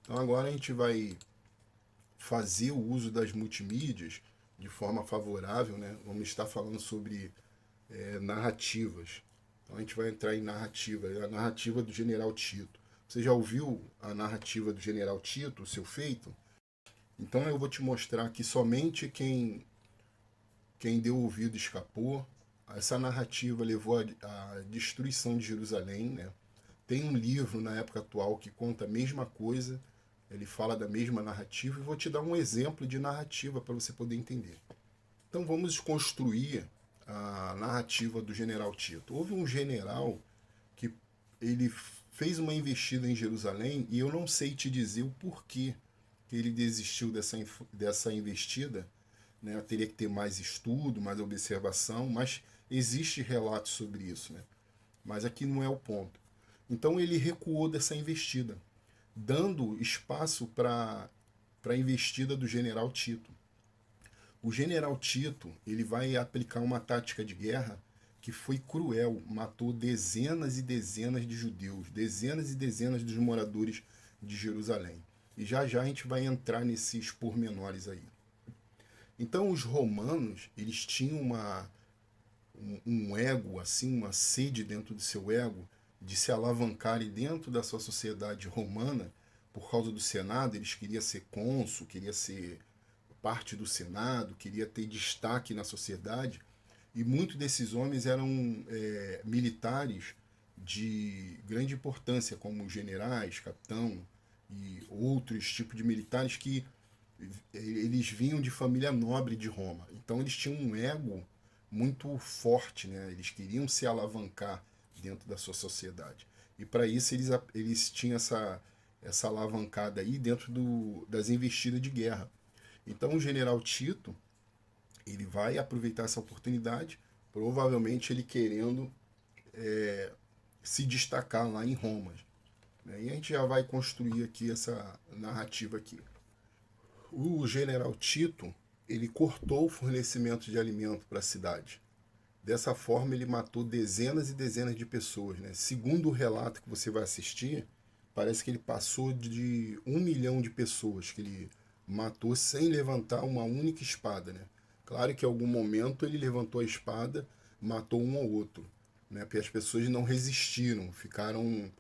Então agora a gente vai fazer o uso das multimídias de forma favorável, né? Vamos estar falando sobre narrativas. Então a gente vai entrar em narrativa, a narrativa do General Tito. Você já ouviu a narrativa do General Tito, o seu feito? Então eu vou te mostrar que somente quem deu ouvido escapou. Essa narrativa levou à destruição de Jerusalém, né? Tem um livro na época atual que conta a mesma coisa, ele fala da mesma narrativa, e vou te dar um exemplo de narrativa para você poder entender. Então vamos construir a narrativa do General Tito. Houve um general que ele fez uma investida em Jerusalém e eu não sei te dizer o porquê que ele desistiu dessa investida, né? Teria que ter mais estudo, mais observação, mas existe relatos sobre isso, né? Mas aqui não é o ponto. Então ele recuou dessa investida, dando espaço para a investida do General Tito. O General Tito ele vai aplicar uma tática de guerra que foi cruel, matou dezenas e dezenas de judeus, dezenas e dezenas dos moradores de Jerusalém. E já já a gente vai entrar nesses pormenores aí. Então os romanos, eles tinham um ego, assim, uma sede dentro do seu ego, de se alavancarem dentro da sua sociedade romana, por causa do Senado, eles queriam ser cônsul, queriam ser parte do Senado, queria ter destaque na sociedade, e muitos desses homens eram militares de grande importância, como generais, capitão e outros tipos de militares que eles vinham de família nobre de Roma. Então eles tinham um ego muito forte, né? Eles queriam se alavancar dentro da sua sociedade. E para isso eles tinham essa alavancada aí dentro das investidas de guerra. Então o general Tito, ele vai aproveitar essa oportunidade, provavelmente ele querendo se destacar lá em Roma, né? E a gente já vai construir aqui essa narrativa aqui. O general Tito, ele cortou o fornecimento de alimento para a cidade. Dessa forma, ele matou dezenas e dezenas de pessoas, né? Segundo o relato que você vai assistir, parece que ele passou de 1 milhão de pessoas que ele matou sem levantar uma única espada, né? Claro que em algum momento ele levantou a espada, matou um ou outro, né? Porque as pessoas não resistiram, ficaram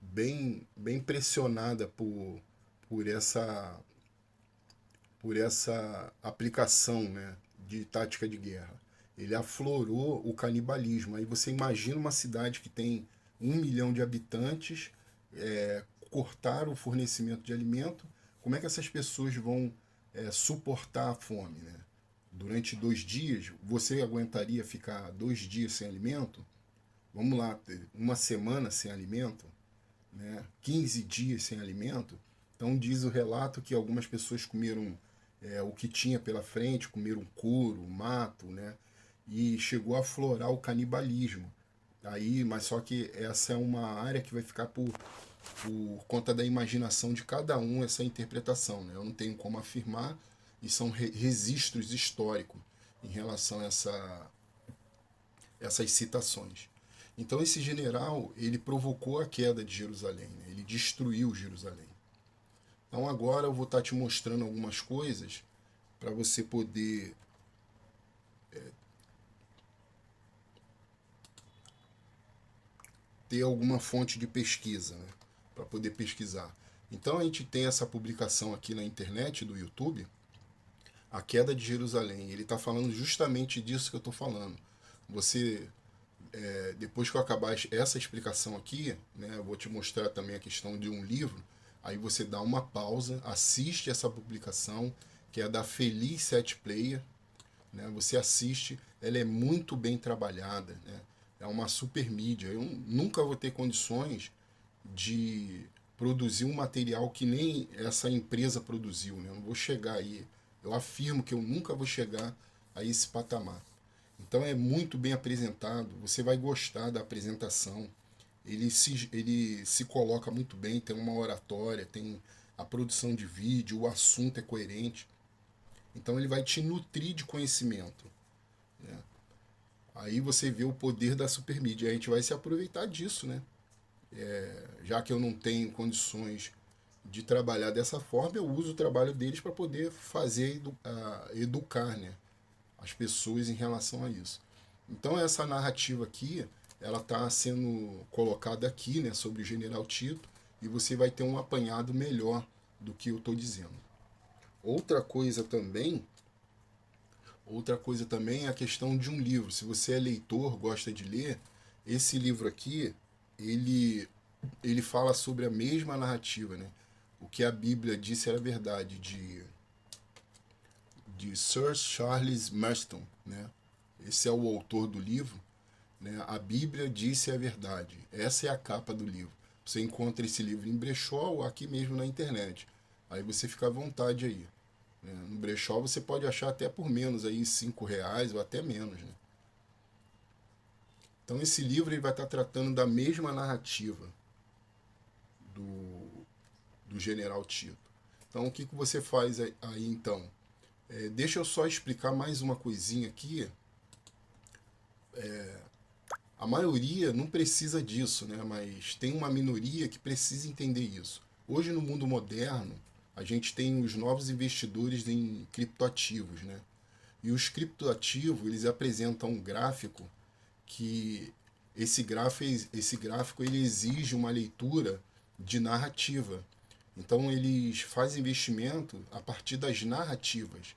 bem pressionadas por essa aplicação, né, de tática de guerra. Ele aflorou o canibalismo. Aí você imagina uma cidade que tem 1 milhão de habitantes, cortar o fornecimento de alimento. Como é que essas pessoas vão suportar a fome, né? Durante 2 dias, você aguentaria ficar 2 dias sem alimento? Vamos lá, uma semana sem alimento, né? 15 dias sem alimento. Então diz o relato que algumas pessoas comeram o que tinha pela frente, comeram couro, mato, né? E chegou a aflorar o canibalismo. Aí, mas só que essa é uma área que vai ficar por conta da imaginação de cada um, essa interpretação, né? Eu não tenho como afirmar, e são registros históricos em relação essas citações. Então esse general, ele provocou a queda de Jerusalém, né? Ele destruiu Jerusalém. Então agora eu vou estar te mostrando algumas coisas para você poder ter alguma fonte de pesquisa, né? Para poder pesquisar. Então a gente tem essa publicação aqui na internet do YouTube, A Queda de Jerusalém. Ele está falando justamente disso que eu estou falando. Você, depois que eu acabar essa explicação aqui, né, eu vou te mostrar também a questão de um livro. Aí você dá uma pausa, assiste essa publicação, que é da Feliz Set Player, né? Você assiste, ela é muito bem trabalhada, né? É uma super mídia. Eu nunca vou ter condições de produzir um material que nem essa empresa produziu, né? Eu não vou chegar aí. Eu afirmo que eu nunca vou chegar a esse patamar. Então é muito bem apresentado, você vai gostar da apresentação. Ele se coloca muito bem, tem uma oratória, tem a produção de vídeo, o assunto é coerente. Então ele vai te nutrir de conhecimento, né? Aí você vê o poder da supermídia. A gente vai se aproveitar disso, né? Já que eu não tenho condições de trabalhar dessa forma, eu uso o trabalho deles para poder fazer educar, né, as pessoas em relação a isso. Então essa narrativa aqui, ela está sendo colocada aqui, né, sobre o General Tito, e você vai ter um apanhado melhor do que eu estou dizendo. Outra coisa também é a questão de um livro. Se você é leitor, gosta de ler, esse livro aqui, ele fala sobre a mesma narrativa, né? O que a Bíblia disse era verdade, de Sir Charles Marston, né? Esse é o autor do livro, né? A Bíblia disse a verdade. Essa é a capa do livro. Você encontra esse livro em brechó ou aqui mesmo na internet. Aí você fica à vontade aí, né? No brechó você pode achar até por menos, aí R$ 5 ou até menos, né? Então esse livro ele vai estar tratando da mesma narrativa do, do General Tito. Então o que, que você faz aí então? Deixa eu só explicar mais uma coisinha aqui. A maioria não precisa disso, né? Mas tem uma minoria que precisa entender isso. Hoje no mundo moderno, a gente tem os novos investidores em criptoativos, né? E os criptoativos, eles apresentam um gráfico que esse gráfico ele exige uma leitura de narrativa. Então eles fazem investimento a partir das narrativas.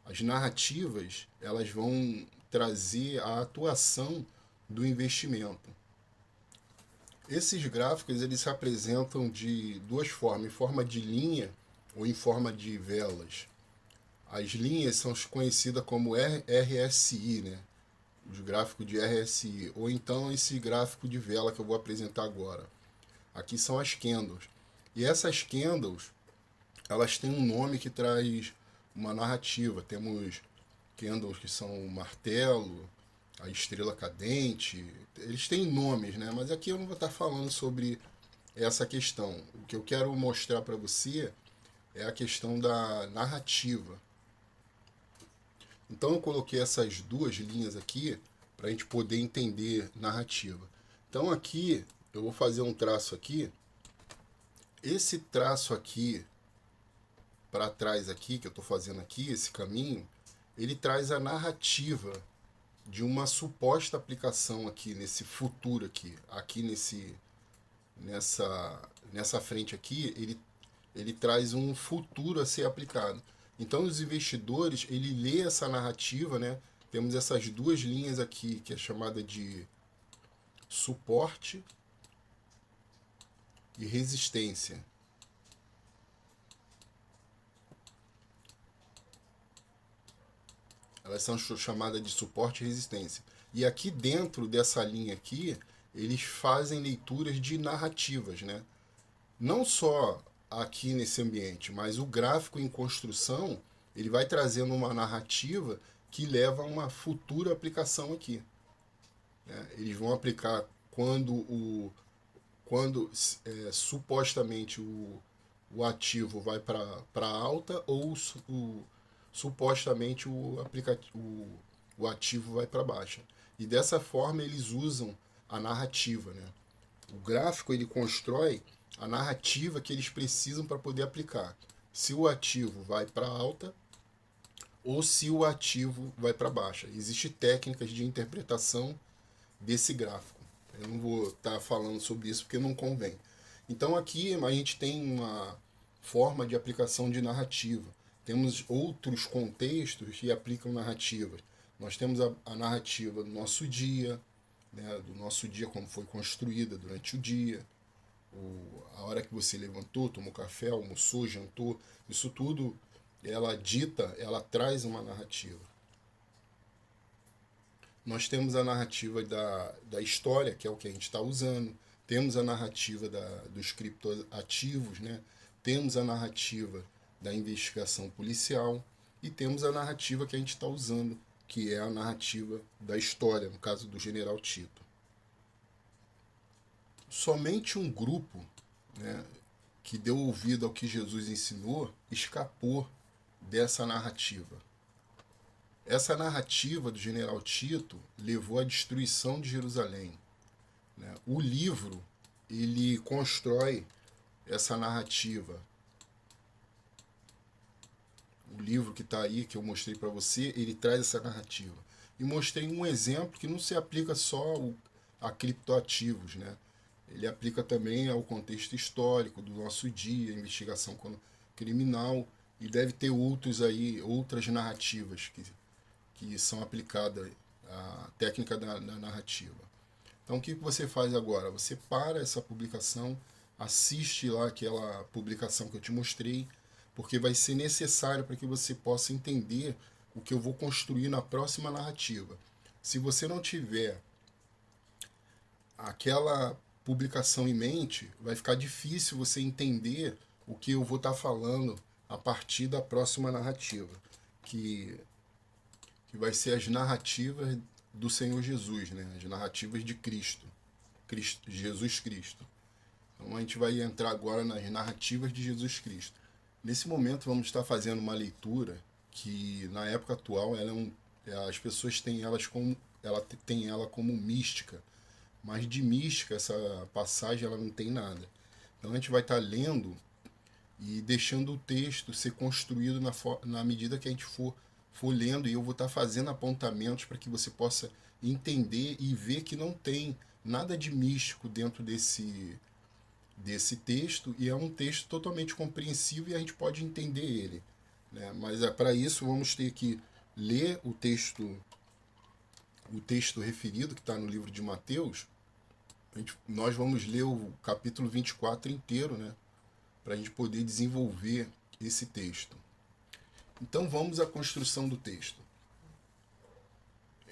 As narrativas, elas vão trazer a atuação do investimento. Esses gráficos eles se apresentam de duas formas, em forma de linha ou em forma de velas. As linhas são conhecidas como RSI, né? Os gráficos de RSI, ou então esse gráfico de vela que eu vou apresentar agora. Aqui são as candles. E essas candles, elas têm um nome que traz uma narrativa. Temos candles que são o martelo, a estrela cadente. Eles têm nomes, né? Mas aqui eu não vou estar falando sobre essa questão. O que eu quero mostrar para você é a questão da narrativa. Então eu coloquei essas duas linhas aqui para a gente poder entender narrativa. Então aqui eu vou fazer um traço aqui. Esse traço aqui para trás aqui que eu estou fazendo aqui, esse caminho, ele traz a narrativa de uma suposta aplicação aqui nesse futuro aqui nessa frente aqui, ele traz um futuro a ser aplicado. Então os investidores, ele lê essa narrativa, né? Temos essas duas linhas aqui, que é chamada de suporte e resistência. Elas são chamadas de suporte e resistência. E aqui dentro dessa linha aqui, eles fazem leituras de narrativas, né? Não só aqui nesse ambiente, mas o gráfico em construção, ele vai trazendo uma narrativa que leva a uma futura aplicação aqui, né? Eles vão aplicar quando supostamente o ativo vai para alta ou supostamente o ativo vai para baixa. E dessa forma eles usam a narrativa, né? O gráfico ele constrói a narrativa que eles precisam para poder aplicar. Se o ativo vai para alta ou se o ativo vai para baixa. Existem técnicas de interpretação desse gráfico. Eu não vou estar falando sobre isso porque não convém. Então aqui a gente tem uma forma de aplicação de narrativa. Temos outros contextos que aplicam narrativas. Nós temos a narrativa do nosso dia, né, do nosso dia como foi construída durante o dia, a hora que você levantou, tomou café, almoçou, jantou, isso tudo ela dita, ela traz uma narrativa. Nós temos a narrativa da história, que é o que a gente está usando, temos a narrativa dos criptoativos, né? Temos a narrativa da investigação policial e temos a narrativa que a gente está usando, que é a narrativa da história, no caso do General Tito. Somente um grupo, né, que deu ouvido ao que Jesus ensinou escapou dessa narrativa. Essa narrativa do General Tito levou à destruição de Jerusalém, né? O livro ele constrói essa narrativa. O livro que está aí, que eu mostrei para você, ele traz essa narrativa. E mostrei um exemplo que não se aplica só a criptoativos, né? Ele aplica também ao contexto histórico do nosso dia, investigação criminal, e deve ter outras narrativas que são aplicadas à técnica da narrativa. Então o que você faz agora? Você para essa publicação, assiste lá aquela publicação que eu te mostrei, porque vai ser necessário para que você possa entender o que eu vou construir na próxima narrativa. Se você não tiver aquela publicação em mente, vai ficar difícil você entender o que eu vou estar falando a partir da próxima narrativa, que vai ser as narrativas do Senhor Jesus, né? As narrativas de Cristo, Jesus Cristo. Então a gente vai entrar agora nas narrativas de Jesus Cristo. Nesse momento vamos estar fazendo uma leitura que na época atual as pessoas têm ela como mística, mas de mística essa passagem ela não tem nada. Então a gente vai estar lendo e deixando o texto ser construído na medida que a gente for lendo, e eu vou estar fazendo apontamentos para que você possa entender e ver que não tem nada de místico dentro desse texto, e é um texto totalmente compreensível e a gente pode entender ele, né? Mas para isso vamos ter que ler o texto referido, que está no livro de Mateus. Nós vamos ler o capítulo 24 inteiro, né? Para a gente poder desenvolver esse texto. Então vamos à construção do texto.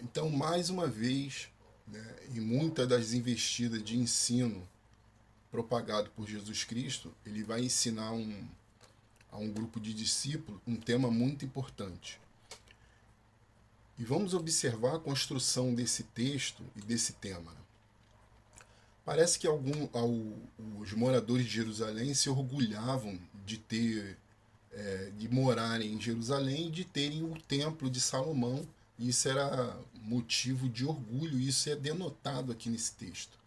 Então, mais uma vez, né, em muitas das investidas de ensino propagado por Jesus Cristo, ele vai ensinar a um grupo de discípulos um tema muito importante. E vamos observar a construção desse texto e desse tema. Parece que os moradores de Jerusalém se orgulhavam de morarem em Jerusalém e de terem o templo de Salomão. E isso era motivo de orgulho, e isso é denotado aqui nesse texto.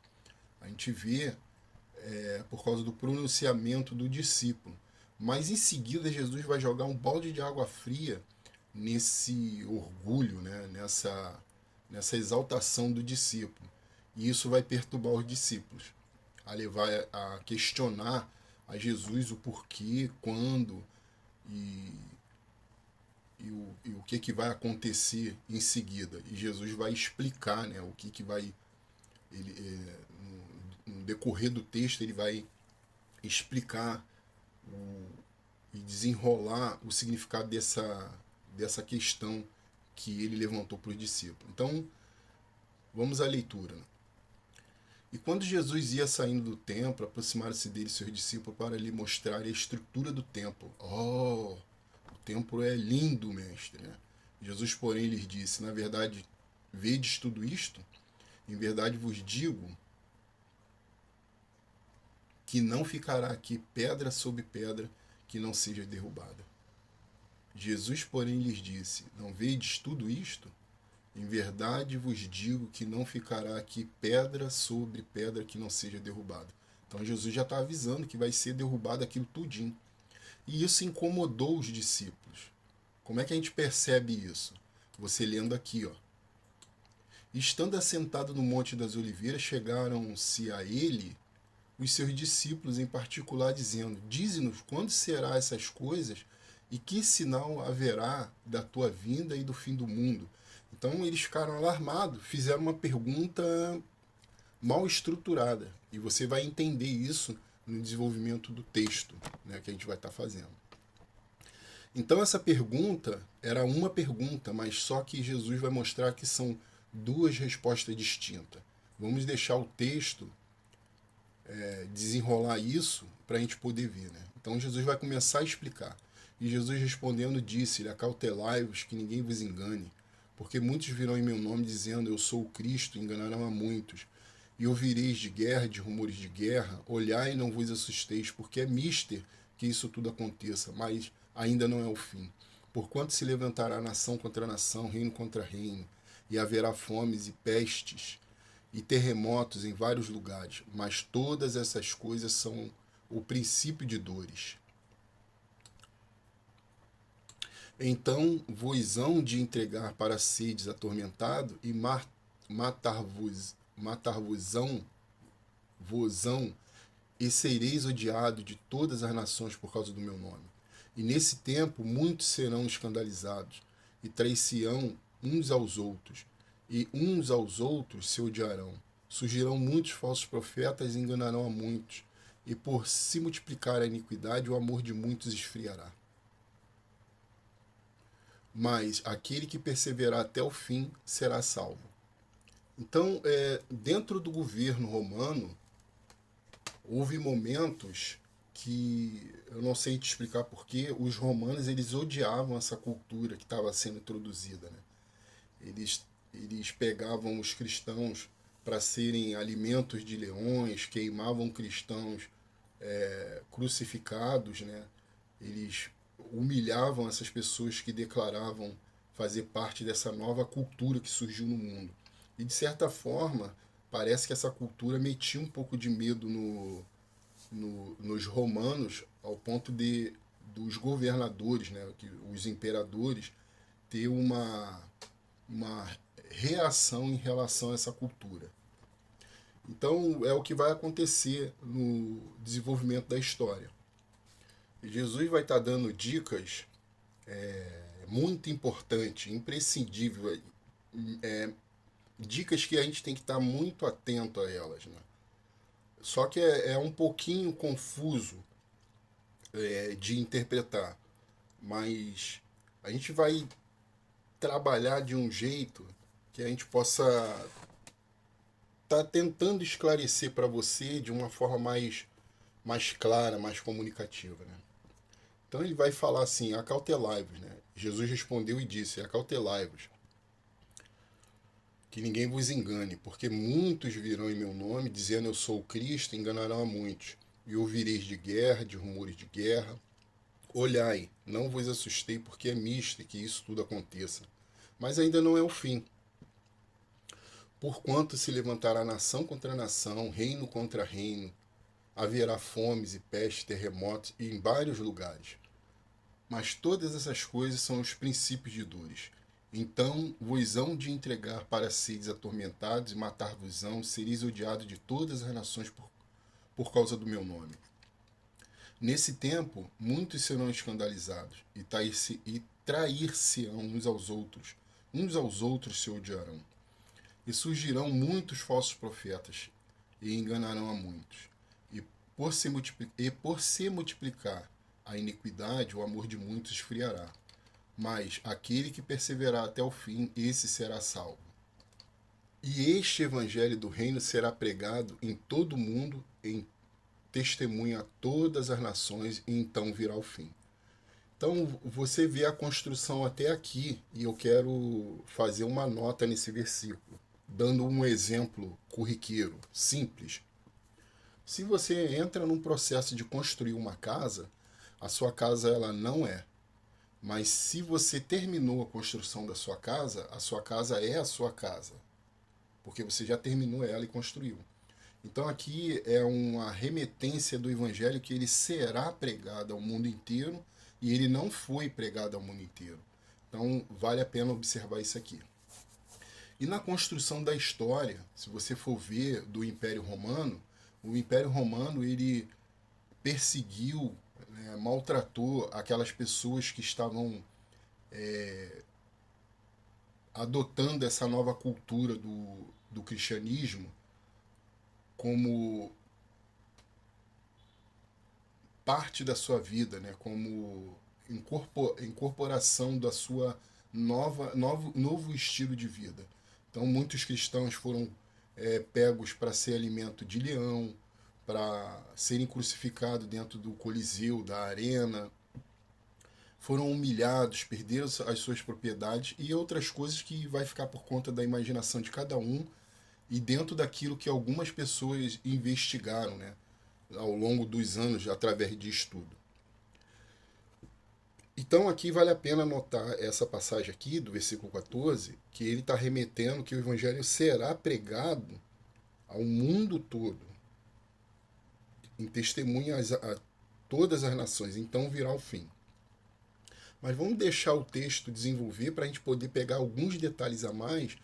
A gente vê por causa do pronunciamento do discípulo. Mas em seguida Jesus vai jogar um balde de água fria nesse orgulho, né? nessa exaltação do discípulo. E isso vai perturbar os discípulos, a levar a questionar a Jesus o porquê, quando e o que vai acontecer em seguida. E Jesus vai explicar, né, o que vai... no decorrer do texto ele vai explicar e desenrolar o significado dessa questão que ele levantou para os discípulos. Então, vamos à leitura. E quando Jesus ia saindo do templo, aproximaram-se dele seus discípulos para lhe mostrar a estrutura do templo. Oh, o templo é lindo, mestre, né? Jesus, porém, lhes disse: na verdade, vedes tudo isto? Em verdade vos digo que não ficará aqui pedra sobre pedra que não seja derrubada. Jesus, porém, lhes disse: não vedes tudo isto? Em verdade vos digo que não ficará aqui pedra sobre pedra que não seja derrubada. Então Jesus já está avisando que vai ser derrubado aquilo tudinho. E isso incomodou os discípulos. Como é que a gente percebe isso? Você lendo aqui, ó. Estando assentado no Monte das Oliveiras, chegaram-se a ele os seus discípulos em particular, dizendo: Dize-nos quando será essas coisas e que sinal haverá da tua vinda e do fim do mundo. Então eles ficaram alarmados, fizeram uma pergunta mal estruturada. E você vai entender isso no desenvolvimento do texto, né, que a gente vai estar fazendo. Então essa pergunta era uma pergunta, mas só que Jesus vai mostrar que são duas respostas distintas. Vamos deixar o texto desenrolar isso para a gente poder ver. Né? Então Jesus vai começar a explicar. E Jesus respondendo disse-lhe: acautelai-vos que ninguém vos engane, porque muitos virão em meu nome dizendo: eu sou o Cristo, e enganarão a muitos. E ouvireis de guerra, de rumores de guerra, olhai e não vos assusteis, porque é mister que isso tudo aconteça, mas ainda não é o fim. Porquanto se levantará nação contra nação, reino contra reino, e haverá fomes e pestes e terremotos em vários lugares, mas todas essas coisas são o princípio de dores. Então vos hão de entregar para seres atormentado e matar-vos-ão, e sereis odiado de todas as nações por causa do meu nome. E nesse tempo muitos serão escandalizados e trair-se-ão uns aos outros, e uns aos outros se odiarão. Surgirão muitos falsos profetas e enganarão a muitos, e por se multiplicar a iniquidade, o amor de muitos esfriará. Mas aquele que perseverar até o fim será salvo. Então, dentro do governo romano, houve momentos que, eu não sei te explicar porquê, os romanos eles odiavam essa cultura que estava sendo introduzida. Né? Eles pegavam os cristãos para serem alimentos de leões, queimavam cristãos crucificados, né? Eles humilhavam essas pessoas que declaravam fazer parte dessa nova cultura que surgiu no mundo. E de certa forma, parece que essa cultura metia um pouco de medo nos romanos, ao ponto de dos governadores, né, os imperadores, ter uma reação em relação a essa cultura. Então é o que vai acontecer no desenvolvimento da história. E Jesus vai estar dando dicas muito importantes, imprescindíveis, dicas que a gente tem que estar muito atento a elas. Né? Só que é um pouquinho confuso de interpretar, mas a gente vai trabalhar de um jeito que a gente possa estar tentando esclarecer para você de uma forma mais clara, mais comunicativa. Né? Então ele vai falar assim: acautelai-vos. Né? Jesus respondeu e disse: acautelai-vos, que ninguém vos engane, porque muitos virão em meu nome, dizendo eu sou o Cristo, e enganarão a muitos. E ouvireis de guerra, de rumores de guerra. Olhai, não vos assustei, porque é misto que isso tudo aconteça. Mas ainda não é o fim. Porquanto se levantará nação contra nação, reino contra reino, haverá fomes e pestes, terremotos e em vários lugares. Mas todas essas coisas são os princípios de dores. Então vos hão de entregar para seres atormentados e matar-vos-ão, sereis odiados de todas as nações por causa do meu nome. Nesse tempo, muitos serão escandalizados e trair-se-ão uns aos outros se odiarão. E surgirão muitos falsos profetas e enganarão a muitos. E por se multiplicar a iniquidade, o amor de muitos esfriará. Mas aquele que perseverar até o fim, esse será salvo. E este evangelho do reino será pregado em todo o mundo, em testemunha a todas as nações, e então virá o fim. Então você vê a construção até aqui, e eu quero fazer uma nota nesse versículo, dando um exemplo corriqueiro, simples. Se você entra num processo de construir uma casa, a sua casa ela não é Mas se você terminou a construção da sua casa, a sua casa é a sua casa, porque você já terminou ela e construiu. Então aqui é uma remetência do evangelho que ele será pregado ao mundo inteiro e ele não foi pregado ao mundo inteiro. Então vale a pena observar isso aqui. E na construção da história, se você for ver do Império Romano, o Império Romano ele perseguiu, né, maltratou aquelas pessoas que estavam adotando essa nova cultura do cristianismo como parte da sua vida, né? Como incorporação da sua novo estilo de vida. Então, muitos cristãos foram pegos para ser alimento de leão, para serem crucificados dentro do Coliseu, da arena, foram humilhados, perderam as suas propriedades e outras coisas que vai ficar por conta da imaginação de cada um e dentro daquilo que algumas pessoas investigaram, né, ao longo dos anos através de estudo. Então aqui vale a pena notar essa passagem aqui do versículo 14, que ele está remetendo que o evangelho será pregado ao mundo todo, em testemunha a todas as nações, então virá o fim. Mas vamos deixar o texto desenvolver para a gente poder pegar alguns detalhes a mais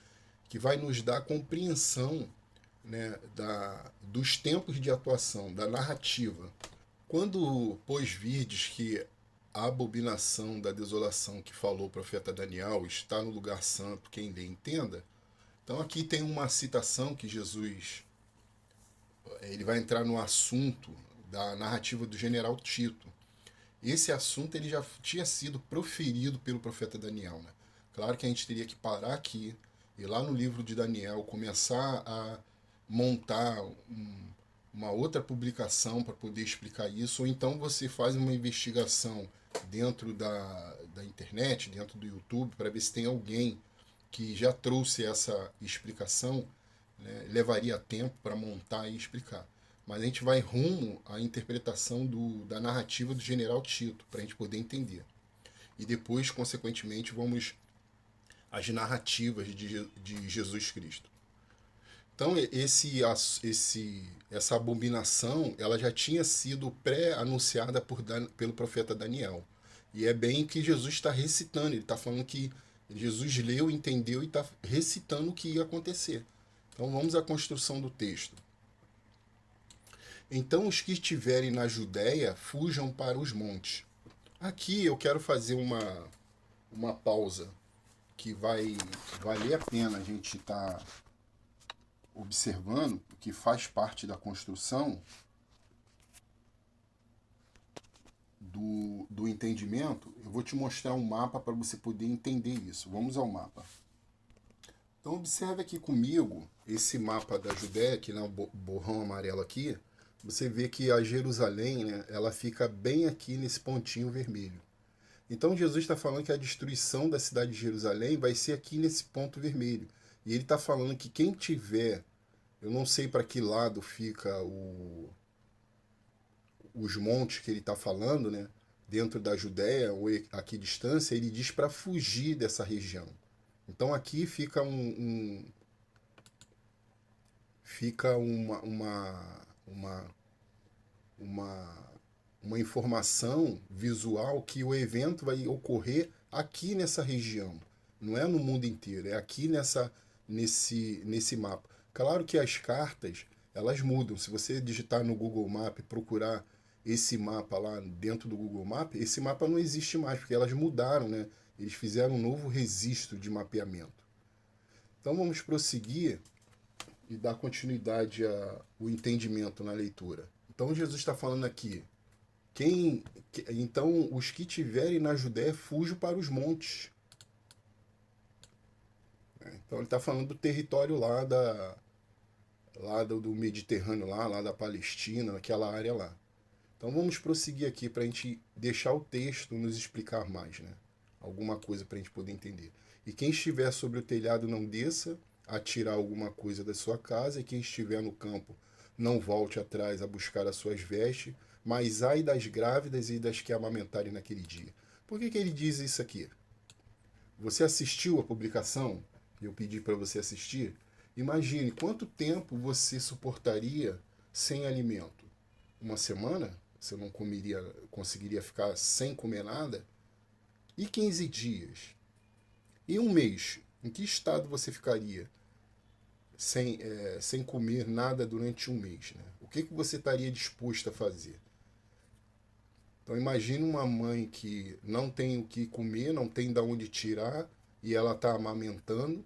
que vai nos dar compreensão, né, dos tempos de atuação, da narrativa. Quando, pois, virdes que a abominação da desolação que falou o profeta Daniel está no lugar santo, quem lê entenda. Então aqui tem uma citação que Jesus ele vai entrar no assunto da narrativa do general Tito. Esse assunto ele já tinha sido proferido pelo profeta Daniel, né? Claro que a gente teria que parar aqui e lá no livro de Daniel começar a montar uma outra publicação para poder explicar isso, ou então você faz uma investigação dentro da internet, dentro do YouTube, para ver se tem alguém que já trouxe essa explicação, né? Levaria tempo para montar e explicar. Mas a gente vai rumo à interpretação da narrativa do general Tito, para a gente poder entender. E depois, consequentemente, vamos às narrativas de Jesus Cristo. Então, essa abominação ela já tinha sido pré-anunciada pelo profeta Daniel. E é bem que Jesus está recitando, ele está falando que Jesus leu, entendeu e está recitando o que ia acontecer. Então, vamos à construção do texto. Então, os que estiverem na Judéia, fujam para os montes. Aqui eu quero fazer uma pausa que vai valer a pena a gente estar observando, que faz parte da construção do entendimento. Eu vou te mostrar um mapa para você poder entender isso. Vamos ao mapa. Então observe aqui comigo esse mapa da Judéia, que é o borrão amarelo aqui. Você vê que a Jerusalém, né, ela fica bem aqui nesse pontinho vermelho. Então Jesus está falando que a destruição da cidade de Jerusalém vai ser aqui nesse ponto vermelho. E ele está falando que quem tiver, eu não sei para que lado fica os montes que ele está falando, né, dentro da Judéia ou aqui distância, ele diz para fugir dessa região. Então aqui fica fica uma informação visual que o evento vai ocorrer aqui nessa região. Não é no mundo inteiro, é aqui nesse mapa. Claro que as cartas, elas mudam. Se você digitar no Google Maps e procurar esse mapa lá dentro do Google Maps, esse mapa não existe mais, porque elas mudaram, né? Eles fizeram um novo registro de mapeamento. Então vamos prosseguir e dar continuidade ao entendimento na leitura. Então Jesus está falando aqui, então os que tiverem na Judéia fujam para os montes. Então ele está falando do território lá do Mediterrâneo, lá da Palestina, naquela área lá. Então vamos prosseguir aqui para a gente deixar o texto nos explicar mais, né? Alguma coisa para a gente poder entender. E quem estiver sobre o telhado não desça a tirar alguma coisa da sua casa, e quem estiver no campo não volte atrás a buscar as suas vestes, mas ai das grávidas e das que amamentarem naquele dia. Por que ele diz isso aqui? Você assistiu a publicação? Eu pedi para você assistir. Imagine quanto tempo você suportaria sem alimento. Uma semana? Você não conseguiria ficar sem comer nada? E 15 dias? E um mês? Em que estado você ficaria sem comer nada durante um mês? Né? O que você estaria disposto a fazer? Então imagine uma mãe que não tem o que comer, não tem de onde tirar, e ela está amamentando,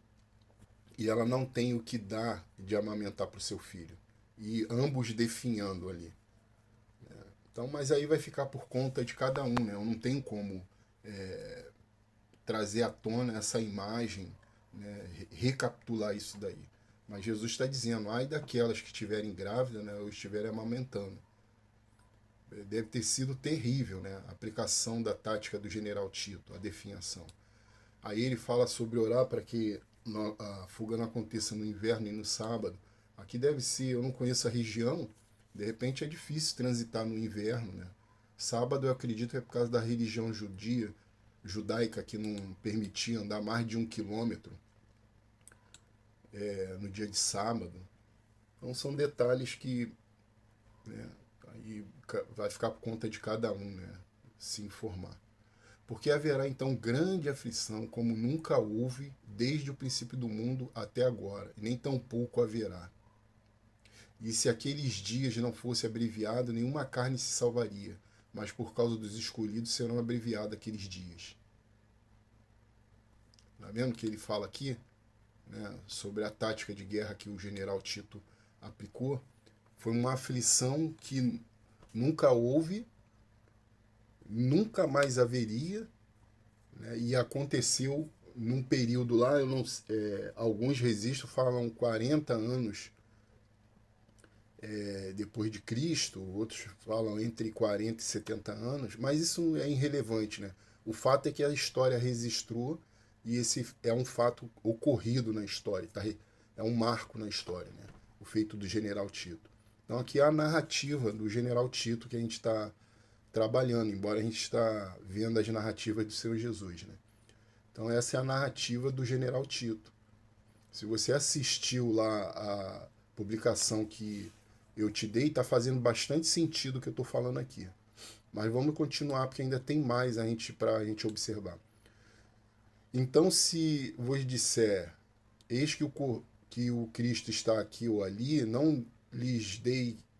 e ela não tem o que dar de amamentar para o seu filho. E ambos definhando ali. Então, mas aí vai ficar por conta de cada um, né? Eu não tenho como trazer à tona essa imagem, né? Recapitular isso daí. Mas Jesus está dizendo, ai daquelas que estiverem grávidas, né? Ou estiverem amamentando. Deve ter sido terrível, né? A aplicação da tática do general Tito, a definhação. Aí ele fala sobre orar para que a fuga não aconteça no inverno e no sábado. Aqui deve ser, eu não conheço a região, de repente é difícil transitar no inverno, né? Sábado eu acredito que é por causa da religião judaica que não permitia andar mais de 1 quilômetro no dia de sábado. Então são detalhes que, né, aí vai ficar por conta de cada um, né, se informar. Porque haverá então grande aflição, como nunca houve desde o princípio do mundo até agora, e nem tampouco haverá. E se aqueles dias não fossem abreviados, nenhuma carne se salvaria, mas por causa dos escolhidos serão abreviados aqueles dias. Está vendo que ele fala aqui, né, sobre a tática de guerra que o general Tito aplicou? Foi uma aflição que nunca houve, nunca mais haveria, né, e aconteceu num período lá, alguns registros falam 40 anos depois de Cristo, outros falam entre 40 e 70 anos, mas isso é irrelevante, né? O fato é que a história registrou e esse é um fato ocorrido na história, tá? É um marco na história, né? O feito do general Tito. Então aqui é a narrativa do general Tito que a gente está trabalhando, embora a gente está vendo as narrativas do Senhor Jesus, né? Então essa é a narrativa do general Tito. Se você assistiu lá a publicação que eu te dei, está fazendo bastante sentido o que eu estou falando aqui. Mas vamos continuar, porque ainda tem mais para a gente observar. Então, se vos disser, eis que o Cristo está aqui ou ali, não lhes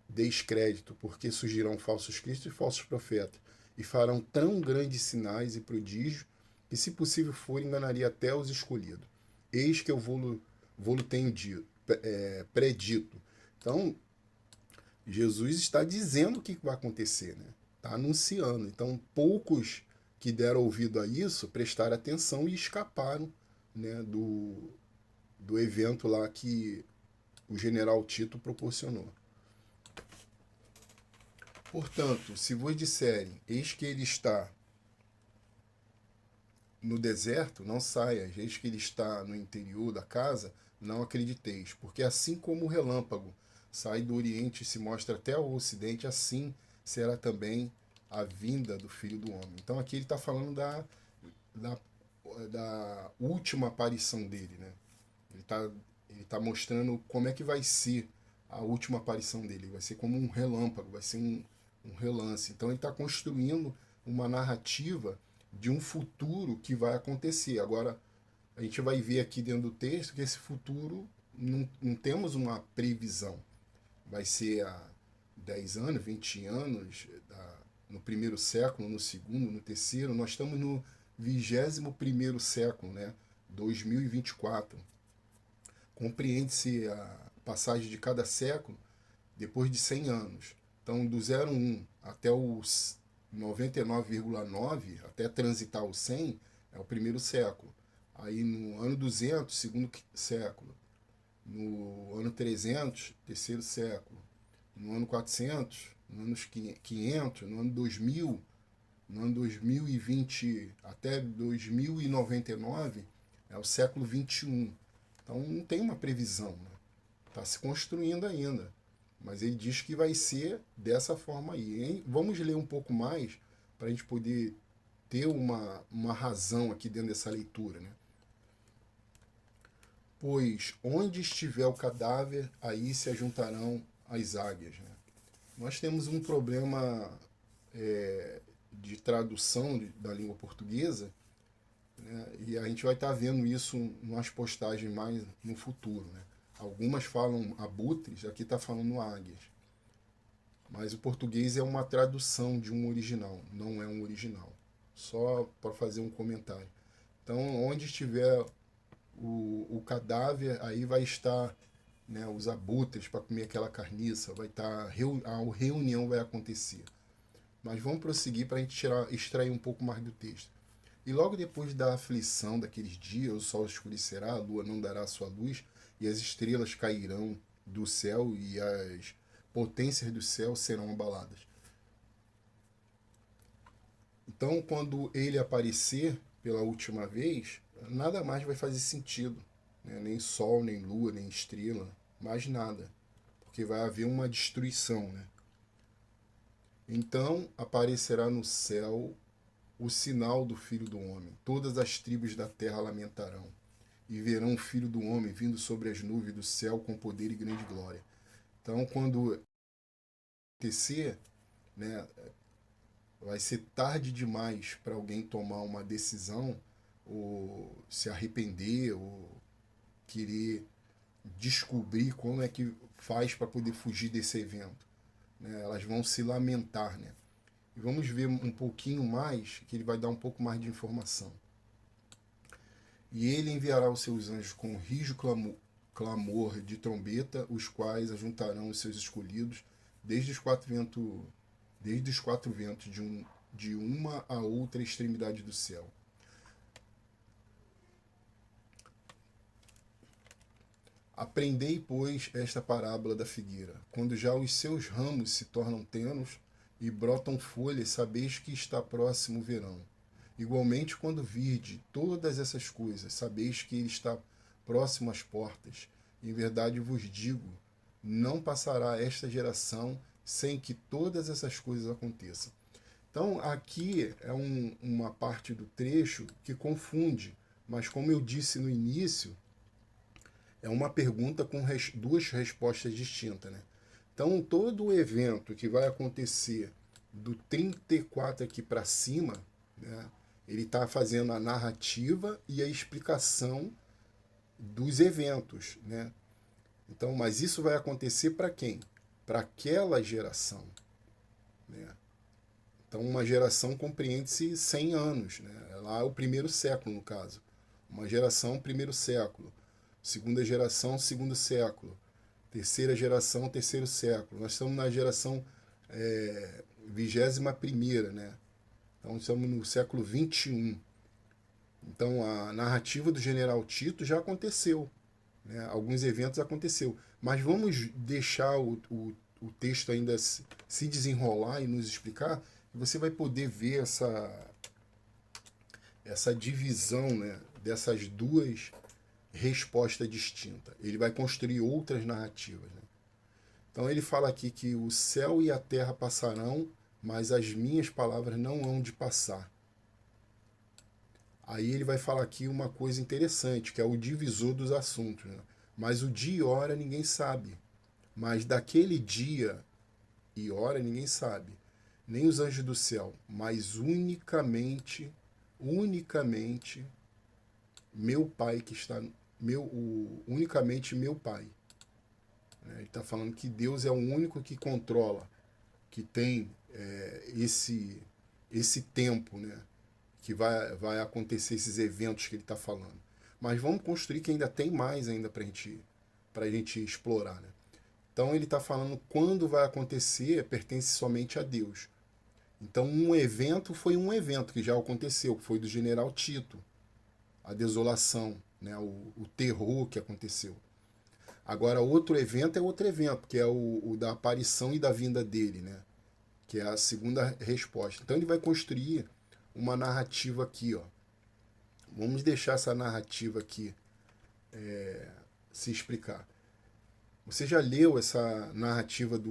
deis crédito, porque surgirão falsos cristos e falsos profetas, e farão tão grandes sinais e prodígios, que se possível for, enganaria até os escolhidos. Eis que eu vou tenho predito. Então, Jesus está dizendo o que vai acontecer, né? Está anunciando. Então, poucos que deram ouvido a isso prestaram atenção e escaparam, né, do evento lá que o general Tito proporcionou. Portanto, se vos disserem, eis que ele está no deserto, não saias, eis que ele está no interior da casa, não acrediteis, porque assim como o relâmpago sai do Oriente e se mostra até o Ocidente, assim será também a vinda do Filho do Homem. Então aqui ele está falando da última aparição dele, né? Ele tá mostrando como é que vai ser a última aparição dele. Vai ser como um relâmpago, vai ser um relance. Então ele está construindo uma narrativa de um futuro que vai acontecer. Agora, a gente vai ver aqui dentro do texto que esse futuro não temos uma previsão. Vai ser há 10 anos, 20 anos, no primeiro século, no segundo, no terceiro. Nós estamos no 21º século, né? 2024. Compreende-se a passagem de cada século depois de 100 anos. Então, do 01 até os 99,9, até transitar o 100, é o primeiro século. Aí no ano 200, segundo século. No ano 300, terceiro século. No ano 400, no ano 500, no ano 2000, no ano 2020 até 2099, é o século 21. Então não tem uma previsão, né? Está se construindo ainda. Mas ele diz que vai ser dessa forma aí. Hein? Vamos ler um pouco mais para a gente poder ter uma razão aqui dentro dessa leitura, né? Pois onde estiver o cadáver, aí se ajuntarão as águias, né? Nós temos um problema de tradução da língua portuguesa, né? E a gente vai estar vendo isso nas postagens mais no futuro, né? Algumas falam abutres, aqui está falando águias. Mas o português é uma tradução de um original, não é um original. Só para fazer um comentário. Então, onde estiver o cadáver, aí vai estar, né, os abutres para comer aquela carniça, vai estar, a reunião vai acontecer. Mas vamos prosseguir para a gente extrair um pouco mais do texto. E logo depois da aflição daqueles dias, o sol escurecerá, a lua não dará sua luz, e as estrelas cairão do céu, e as potências do céu serão abaladas. Então, quando ele aparecer pela última vez, nada mais vai fazer sentido, né? Nem sol, nem lua, nem estrela, mais nada, porque vai haver uma destruição, né? Então aparecerá no céu o sinal do Filho do Homem. Todas as tribos da terra lamentarão e verão o Filho do Homem vindo sobre as nuvens do céu com poder e grande glória. Então, quando acontecer, né, vai ser tarde demais para alguém tomar uma decisão ou se arrepender ou querer descobrir como é que faz para poder fugir desse evento, né? Elas vão se lamentar, né? E vamos ver um pouquinho mais, que ele vai dar um pouco mais de informação. E ele enviará os seus anjos com um rijo clamor de trombeta, os quais ajuntarão os seus escolhidos desde os quatro ventos de uma a outra extremidade do céu. Aprendei, pois, esta parábola da figueira. Quando já os seus ramos se tornam tenos e brotam folhas, sabeis que está próximo o verão. Igualmente, quando virde todas essas coisas, sabeis que ele está próximo às portas. Em verdade vos digo, não passará esta geração sem que todas essas coisas aconteçam. Então, aqui é uma parte do trecho que confunde, mas como eu disse no início, é uma pergunta com duas respostas distintas, né? Então, todo o evento que vai acontecer do 34 aqui para cima, né, ele está fazendo a narrativa e a explicação dos eventos, né? Então, mas isso vai acontecer para quem? Para aquela geração, né? Então, uma geração compreende-se 100 anos, né? Lá é o primeiro século, no caso. Uma geração, primeiro século. Segunda geração, segundo século. Terceira geração, terceiro século. Nós estamos na geração 21ª, né? Então, estamos no século 21. Então, a narrativa do general Tito já aconteceu, né? Alguns eventos aconteceu. Mas vamos deixar o texto ainda se desenrolar e nos explicar, e você vai poder ver essa divisão, né, dessas duas respostas distintas. Ele vai construir outras narrativas, né? Então ele fala aqui que o céu e a terra passarão, mas as minhas palavras não hão de passar. Aí ele vai falar aqui uma coisa interessante, que é o divisor dos assuntos, né? Mas o dia e hora ninguém sabe. Mas daquele dia e hora ninguém sabe. Nem os anjos do céu, mas unicamente meu Pai que está unicamente meu Pai. Ele está falando que Deus é o único que controla, que tem esse tempo, né, que vai acontecer esses eventos que ele está falando. Mas vamos construir que ainda tem mais ainda para a gente explorar, né? Então ele está falando quando vai acontecer pertence somente a Deus. Então um evento foi um evento que já aconteceu, que foi do general Tito, a desolação, né, o terror que aconteceu. Agora outro evento é outro evento, que é o da aparição e da vinda dele, né, que é a segunda resposta. Então ele vai construir uma narrativa aqui, ó. Vamos deixar essa narrativa aqui se explicar. Você já leu essa narrativa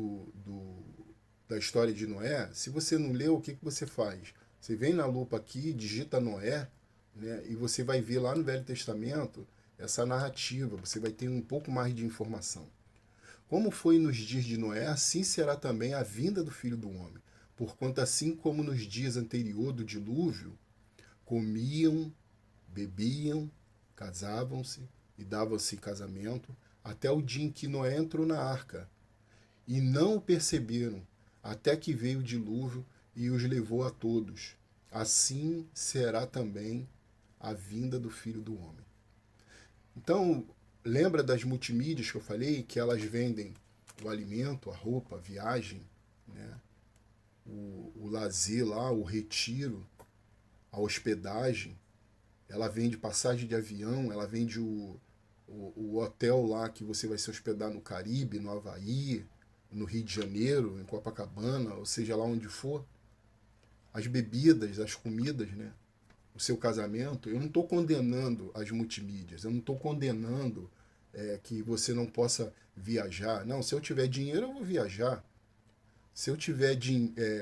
da história de Noé? Se você não leu, o que você faz? Você vem na lupa aqui, digita Noé, né, e você vai ver lá no Velho Testamento essa narrativa, você vai ter um pouco mais de informação. Como foi nos dias de Noé, assim será também a vinda do Filho do Homem. Porquanto assim como nos dias anteriores do dilúvio, comiam, bebiam, casavam-se e davam-se em casamento, até o dia em que Noé entrou na arca. E não o perceberam, até que veio o dilúvio e os levou a todos. Assim será também a vinda do Filho do Homem. Então, lembra das multimídias que eu falei, que elas vendem o alimento, a roupa, a viagem, né? o lazer lá, o retiro, a hospedagem. Ela vende passagem de avião, ela vende o hotel lá que você vai se hospedar no Caribe, no Havaí, no Rio de Janeiro, em Copacabana, ou seja lá onde for. As bebidas, as comidas, né? O seu casamento. Eu não estou condenando as multimídias, eu não estou condenando que você não possa viajar. Não, se eu tiver dinheiro, eu vou viajar. Se eu tiver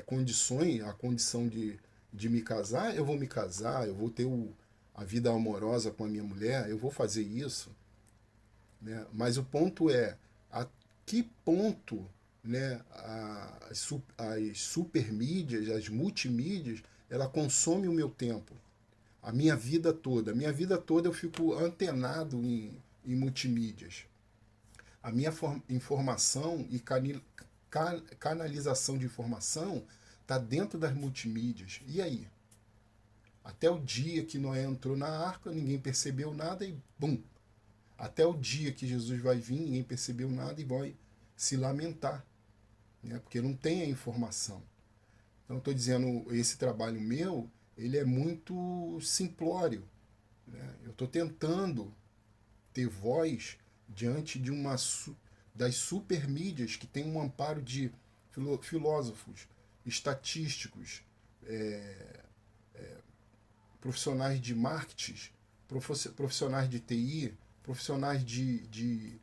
condições, a condição de me casar, eu vou me casar, eu vou ter a vida amorosa com a minha mulher, eu vou fazer isso. Né? Mas o ponto é, a que ponto, né, as supermídias, as multimídias, ela consome o meu tempo, a minha vida toda. A minha vida toda eu fico antenado em multimídias. A minha informação e canalização de informação está dentro das multimídias. E aí? Até o dia que Noé entrou na arca, ninguém percebeu nada e bum! Até o dia que Jesus vai vir, ninguém percebeu nada e vai se lamentar, né? Porque não tem a informação. Então, estou dizendo, esse trabalho meu, ele é muito simplório. Né? Eu estou tentando ter voz diante de das supermídias que tem um amparo de filósofos, estatísticos, profissionais de marketing, profissionais de TI, profissionais de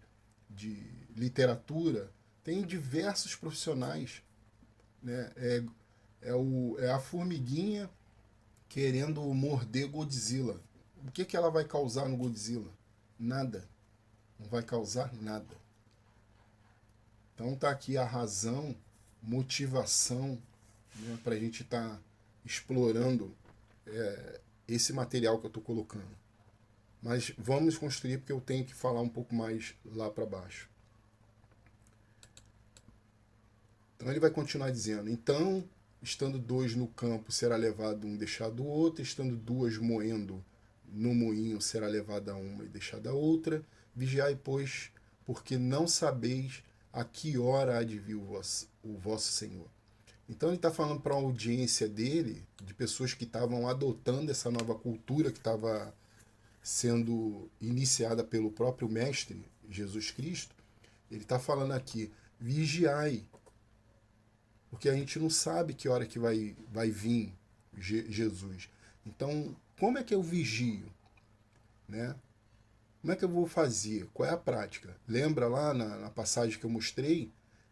literatura. Tem diversos profissionais. Né? É a formiguinha querendo morder Godzilla. O que ela vai causar no Godzilla? Nada. Não vai causar nada. Então tá aqui a razão, motivação, né, para a gente estar explorando esse material que eu estou colocando. Mas vamos construir, porque eu tenho que falar um pouco mais lá para baixo. Então ele vai continuar dizendo: então, estando dois no campo, será levado um e deixado o outro, estando duas moendo no moinho, será levada uma e deixada a outra. Vigiai, pois, porque não sabeis a que hora há de vir o vosso Senhor. Então ele está falando para a audiência dele, de pessoas que estavam adotando essa nova cultura que estava sendo iniciada pelo próprio Mestre, Jesus Cristo. Ele está falando aqui: vigiai, porque a gente não sabe que hora que vai vir Jesus. Então, como é que eu vigio? Né? Como é que eu vou fazer? Qual é a prática? Lembra lá na passagem que eu mostrei?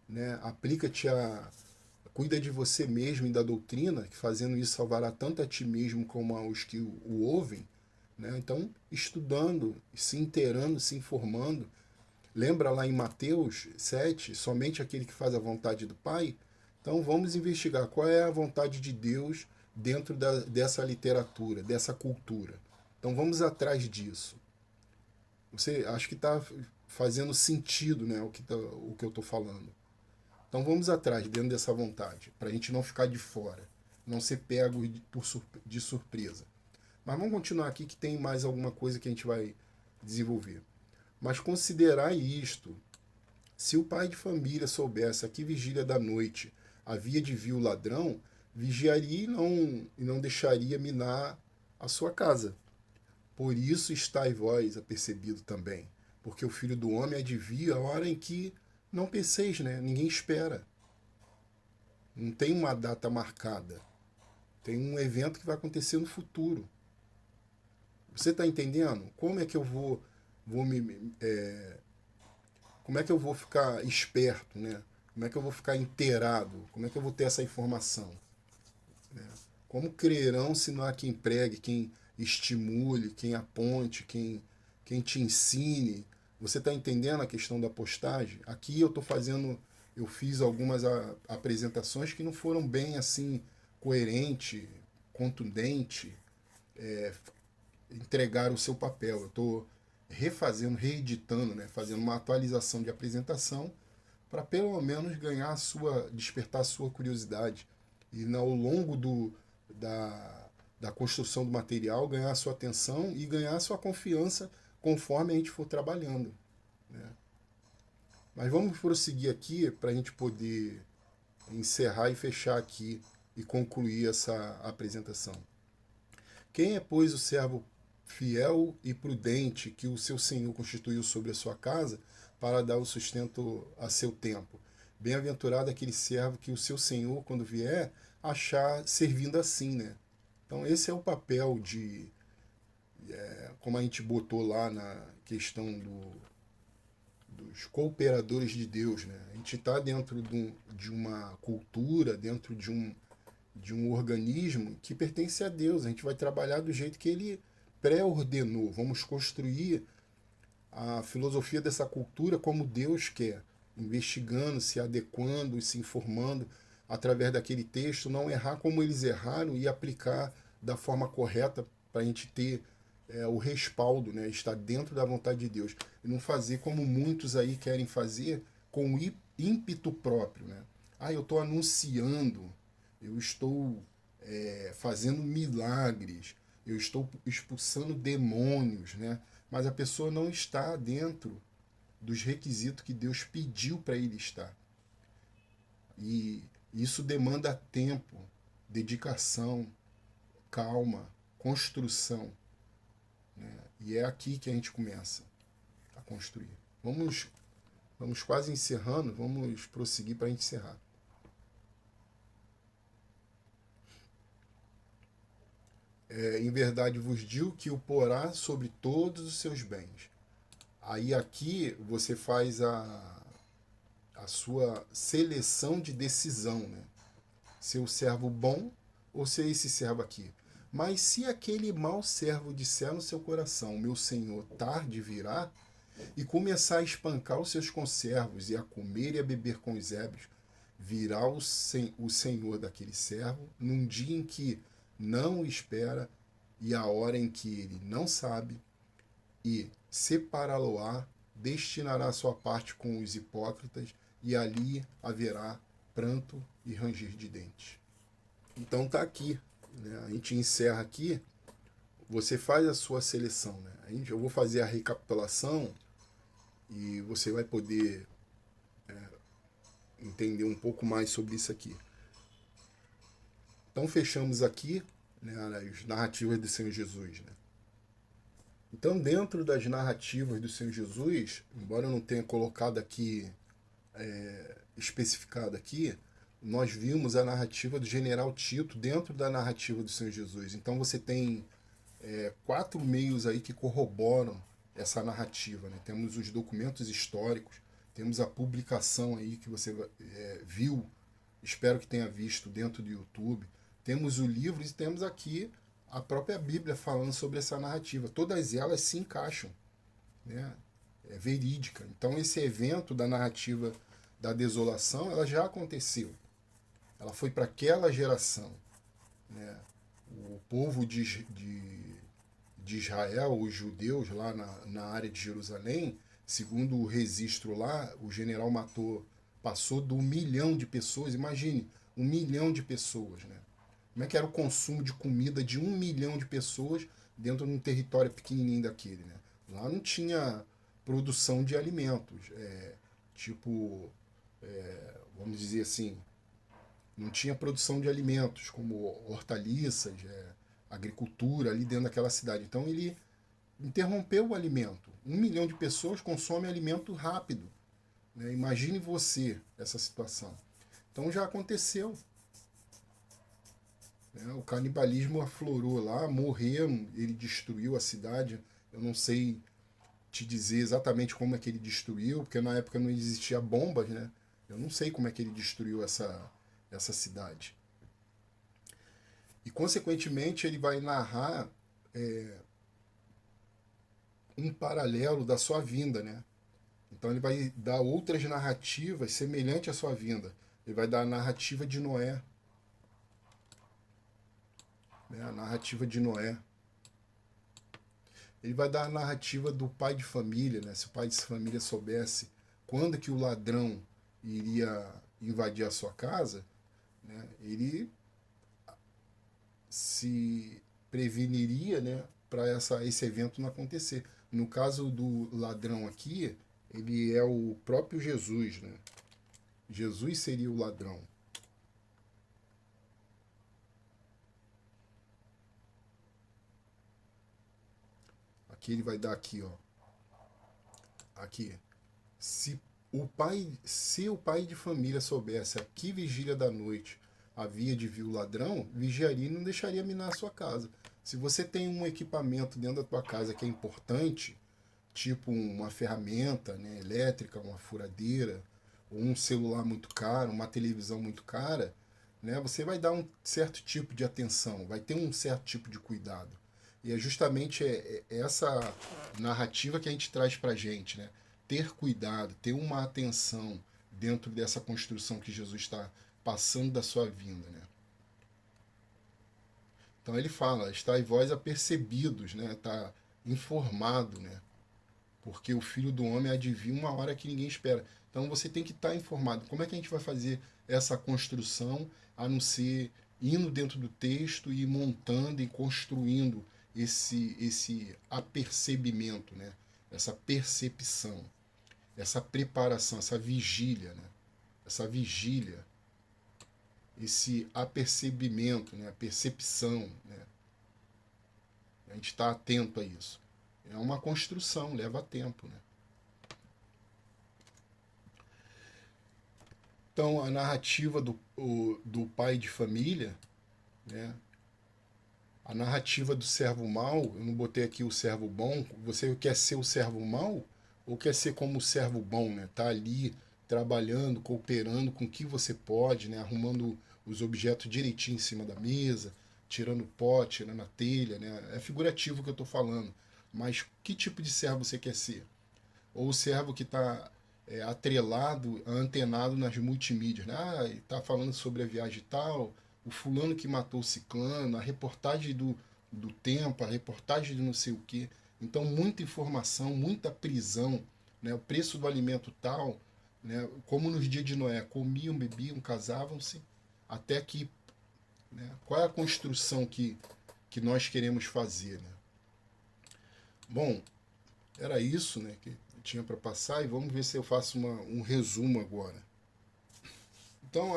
Né? Aplica-te cuida de você mesmo e da doutrina, que fazendo isso salvará tanto a ti mesmo como aos que o ouvem. Né? Então, estudando, se inteirando, se informando. Lembra lá em Mateus 7, somente aquele que faz a vontade do Pai? Então vamos investigar qual é a vontade de Deus dentro dessa literatura, dessa cultura. Então vamos atrás disso. Você acho que está fazendo sentido, né, o que eu estou falando. Então vamos atrás dentro dessa vontade, para a gente não ficar de fora, não ser pego de surpresa. Mas vamos continuar aqui que tem mais alguma coisa que a gente vai desenvolver. Mas considerai isto: se o pai de família soubesse a que vigília da noite havia de vir o ladrão, vigiaria e não deixaria minar a sua casa. Por isso estáis vós apercebido também, porque o Filho do Homem há de vir a hora em que não penseis, né? Ninguém espera. Não tem uma data marcada. Tem um evento que vai acontecer no futuro. Você está entendendo? Como é que eu vou como é que eu vou ficar esperto, né? Como é que eu vou ficar inteirado? Como é que eu vou ter essa informação? Né? Como crerão se não há quem pregue, quem estimule, quem aponte, quem te ensine? Você está entendendo a questão da postagem? Aqui eu fiz algumas apresentações que não foram bem assim coerente, contundente, entregar o seu papel. Eu estou refazendo, reeditando, né, fazendo uma atualização de apresentação para pelo menos despertar a sua curiosidade e ao longo da construção do material ganhar a sua atenção e ganhar a sua confiança conforme a gente for trabalhando, né? Mas vamos prosseguir aqui para a gente poder encerrar e fechar aqui e concluir essa apresentação. Quem é, pois, o servo fiel e prudente que o seu senhor constituiu sobre a sua casa para dar o sustento a seu tempo? Bem-aventurado aquele servo que o seu senhor, quando vier, achar servindo assim, né? Então esse é o papel como a gente botou lá na questão dos cooperadores de Deus, né? A gente está dentro de uma cultura, dentro de um organismo que pertence a Deus. A gente vai trabalhar do jeito que ele pré-ordenou. Vamos construir a filosofia dessa cultura como Deus quer, investigando, se adequando e se informando através daquele texto, não errar como eles erraram e aplicar da forma correta para a gente ter o respaldo, né? Estar dentro da vontade de Deus. E não fazer como muitos aí querem fazer com ímpeto próprio, né? Eu estou anunciando, eu estou fazendo milagres, eu estou expulsando demônios, né? Mas a pessoa não está dentro dos requisitos que Deus pediu para ele estar. E isso demanda tempo, dedicação, calma, construção, né? E é aqui que a gente começa a construir. Vamos quase encerrando, vamos prosseguir para a gente encerrar. Em verdade vos digo que o porá sobre todos os seus bens. Aí aqui você faz a sua seleção de decisão, né? Ser o servo bom ou ser esse servo aqui. Mas se aquele mau servo disser no seu coração, meu senhor tarde virá, e começar a espancar os seus conservos e a comer e a beber com os ébrios, virá o senhor daquele servo num dia em que não o espera e a hora em que ele não sabe, e separá-lo-á, destinará a sua parte com os hipócritas, e ali haverá pranto e ranger de dentes. Então tá aqui, né? A gente encerra aqui, você faz a sua seleção, né? Eu vou fazer a recapitulação e você vai poder entender um pouco mais sobre isso aqui. Então fechamos aqui, né, as narrativas do Senhor Jesus, né? Então, dentro das narrativas do Senhor Jesus, embora eu não tenha colocado aqui, especificado aqui, nós vimos a narrativa do general Tito dentro da narrativa do Senhor Jesus. Então você tem 4 meios aí que corroboram essa narrativa, né? Temos os documentos históricos, temos a publicação aí que você viu, espero que tenha visto dentro do YouTube, temos o livro e temos aqui a própria Bíblia falando sobre essa narrativa. Todas elas se encaixam, né? É verídica. Então esse evento da narrativa da desolação, ela já aconteceu. Ela foi para aquela geração, né? O povo de Israel, os judeus lá na área de Jerusalém, segundo o registro lá, o general passou do 1 milhão de pessoas. Imagine, 1 milhão de pessoas, né? Como é que era o consumo de comida de 1 milhão de pessoas dentro de um território pequenininho daquele, né? Lá não tinha produção de alimentos, vamos dizer assim, não tinha produção de alimentos como hortaliças, agricultura ali dentro daquela cidade. Então ele interrompeu o alimento. 1 milhão de pessoas consomem alimento rápido, né? Imagine você essa situação. Então já aconteceu. O canibalismo aflorou lá, morreram, ele destruiu a cidade. Eu não sei te dizer exatamente como é que ele destruiu, porque na época não existia bombas, né? Eu não sei como é que ele destruiu essa cidade. E, consequentemente, ele vai narrar um paralelo da sua vinda, né? Então ele vai dar outras narrativas semelhantes à sua vinda. Ele vai dar a narrativa de Noé, né? A narrativa de Noé. Ele vai dar a narrativa do pai de família, né? Se o pai de família soubesse quando que o ladrão iria invadir a sua casa, né? Ele se preveniria, né? Para esse evento não acontecer. No caso do ladrão aqui, ele é o próprio Jesus, né? Jesus seria o ladrão. Aqui ele vai dar aqui, ó. Aqui. Se o pai de família soubesse a que vigília da noite havia de vir o ladrão, vigiaria e não deixaria minar a sua casa. Se você tem um equipamento dentro da tua casa que é importante, tipo uma ferramenta, né, elétrica, uma furadeira, ou um celular muito caro, uma televisão muito cara, né, você vai dar um certo tipo de atenção, vai ter um certo tipo de cuidado. E é justamente essa narrativa que a gente traz para a gente, né? Ter cuidado, ter uma atenção dentro dessa construção que Jesus está passando da sua vinda, né? Então ele fala, estáis vós apercebidos, né? Está informado, né? Porque o Filho do Homem há de vir uma hora que ninguém espera. Então você tem que estar informado. Como é que a gente vai fazer essa construção a não ser indo dentro do texto e montando e construindo esse apercebimento, né? Essa percepção, essa preparação, essa vigília, né? Essa vigília, esse apercebimento, né? A percepção, né? A gente está atento a isso. É uma construção, leva tempo, né? Então, a narrativa do pai de família, né? A narrativa do servo mau, eu não botei aqui o servo bom, você quer ser o servo mau ou quer ser como o servo bom, né? Tá ali trabalhando, cooperando com o que você pode, né? Arrumando os objetos direitinho em cima da mesa, tirando o pote, tirando a telha, né? É figurativo o que eu estou falando. Mas que tipo de servo você quer ser? Ou o servo que está atrelado, antenado nas multimídias, né? Ah, está falando sobre a viagem tal, o fulano que matou o ciclano, a reportagem do tempo, a reportagem de não sei o quê. Então, muita informação, muita prisão, né? O preço do alimento tal, né? Como nos dias de Noé, comiam, bebiam, casavam-se, até que... Né? Qual é a construção que nós queremos fazer, né? Bom, era isso, né, que eu tinha para passar, e vamos ver se eu faço um resumo agora. Então,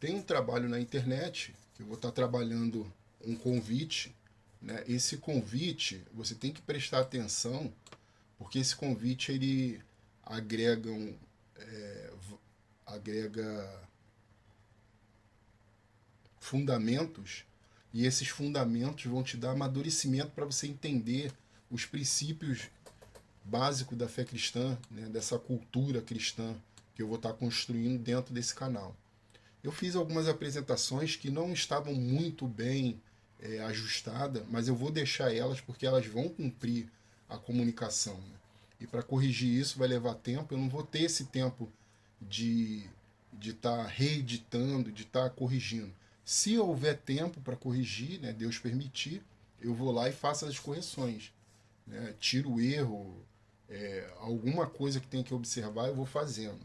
tem um trabalho na internet, que eu vou estar trabalhando um convite, né? Esse convite, você tem que prestar atenção, porque esse convite, ele agrega, agrega fundamentos, e esses fundamentos vão te dar amadurecimento para você entender os princípios básicos da fé cristã, né, dessa cultura cristã que eu vou estar construindo dentro desse canal. Eu fiz algumas apresentações que não estavam muito bem ajustadas, mas eu vou deixar elas porque elas vão cumprir a comunicação, né? E para corrigir isso vai levar tempo, eu não vou ter esse tempo de estar reeditando, de estar corrigindo. Se houver tempo para corrigir, né, Deus permitir, eu vou lá e faço as correções, né, tiro o erro, alguma coisa que tem que observar eu vou fazendo.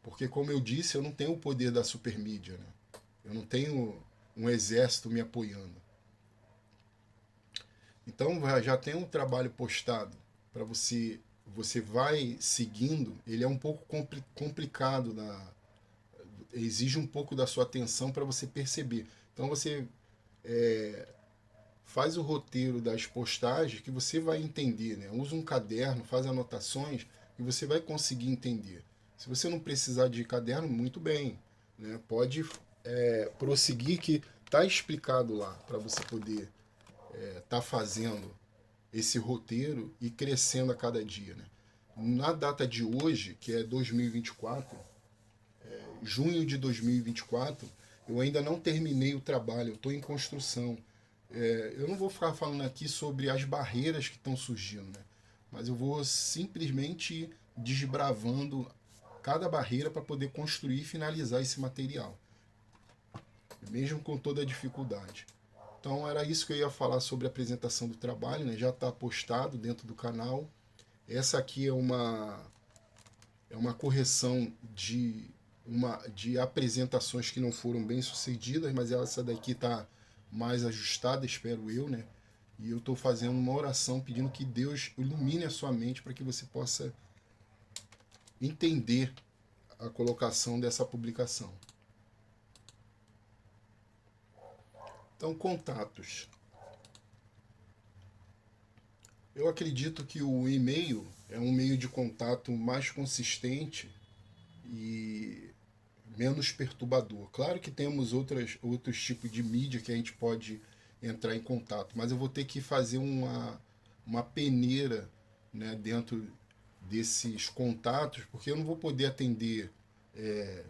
Porque, como eu disse, eu não tenho o poder da supermídia, né? Eu não tenho um exército me apoiando. Então já tem um trabalho postado para você. Você vai seguindo, ele é um pouco complicado, exige um pouco da sua atenção para você perceber. Então você faz o roteiro das postagens que você vai entender, né? Usa um caderno, faz anotações e você vai conseguir entender. Se você não precisar de caderno, muito bem, né? Pode prosseguir que está explicado lá para você poder estar fazendo esse roteiro e crescendo a cada dia, né? Na data de hoje, que é 2024, junho de 2024, eu ainda não terminei o trabalho, eu estou em construção. Eu não vou ficar falando aqui sobre as barreiras que estão surgindo, né? Mas eu vou simplesmente ir desbravando cada barreira para poder construir e finalizar esse material, mesmo com toda a dificuldade. Então era isso que eu ia falar sobre a apresentação do trabalho, né? Já está postado dentro do canal. Essa aqui é uma correção de apresentações que não foram bem sucedidas, mas essa daqui está mais ajustada, espero eu, né? E eu estou fazendo uma oração pedindo que Deus ilumine a sua mente para que você possa entender a colocação dessa publicação. Então, contatos. Eu acredito que o e-mail é um meio de contato mais consistente e menos perturbador. Claro que temos outros tipos de mídia que a gente pode entrar em contato, mas eu vou ter que fazer uma peneira, né, dentro desses contatos, porque eu não vou poder atender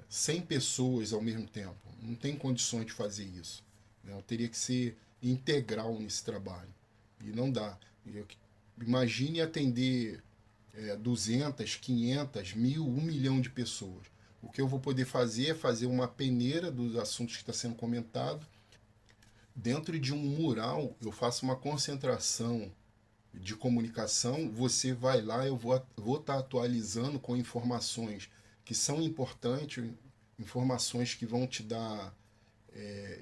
100 pessoas ao mesmo tempo. Não tem condições de fazer isso, né? Eu teria que ser integral nesse trabalho. E não dá. Imagine atender 200, 500, 1000, 1 milhão de pessoas. O que eu vou poder fazer é fazer uma peneira dos assuntos que está sendo comentado. Dentro de um mural, eu faço uma concentração de comunicação. Você vai lá, eu vou estar atualizando com informações que são importantes, informações que vão te dar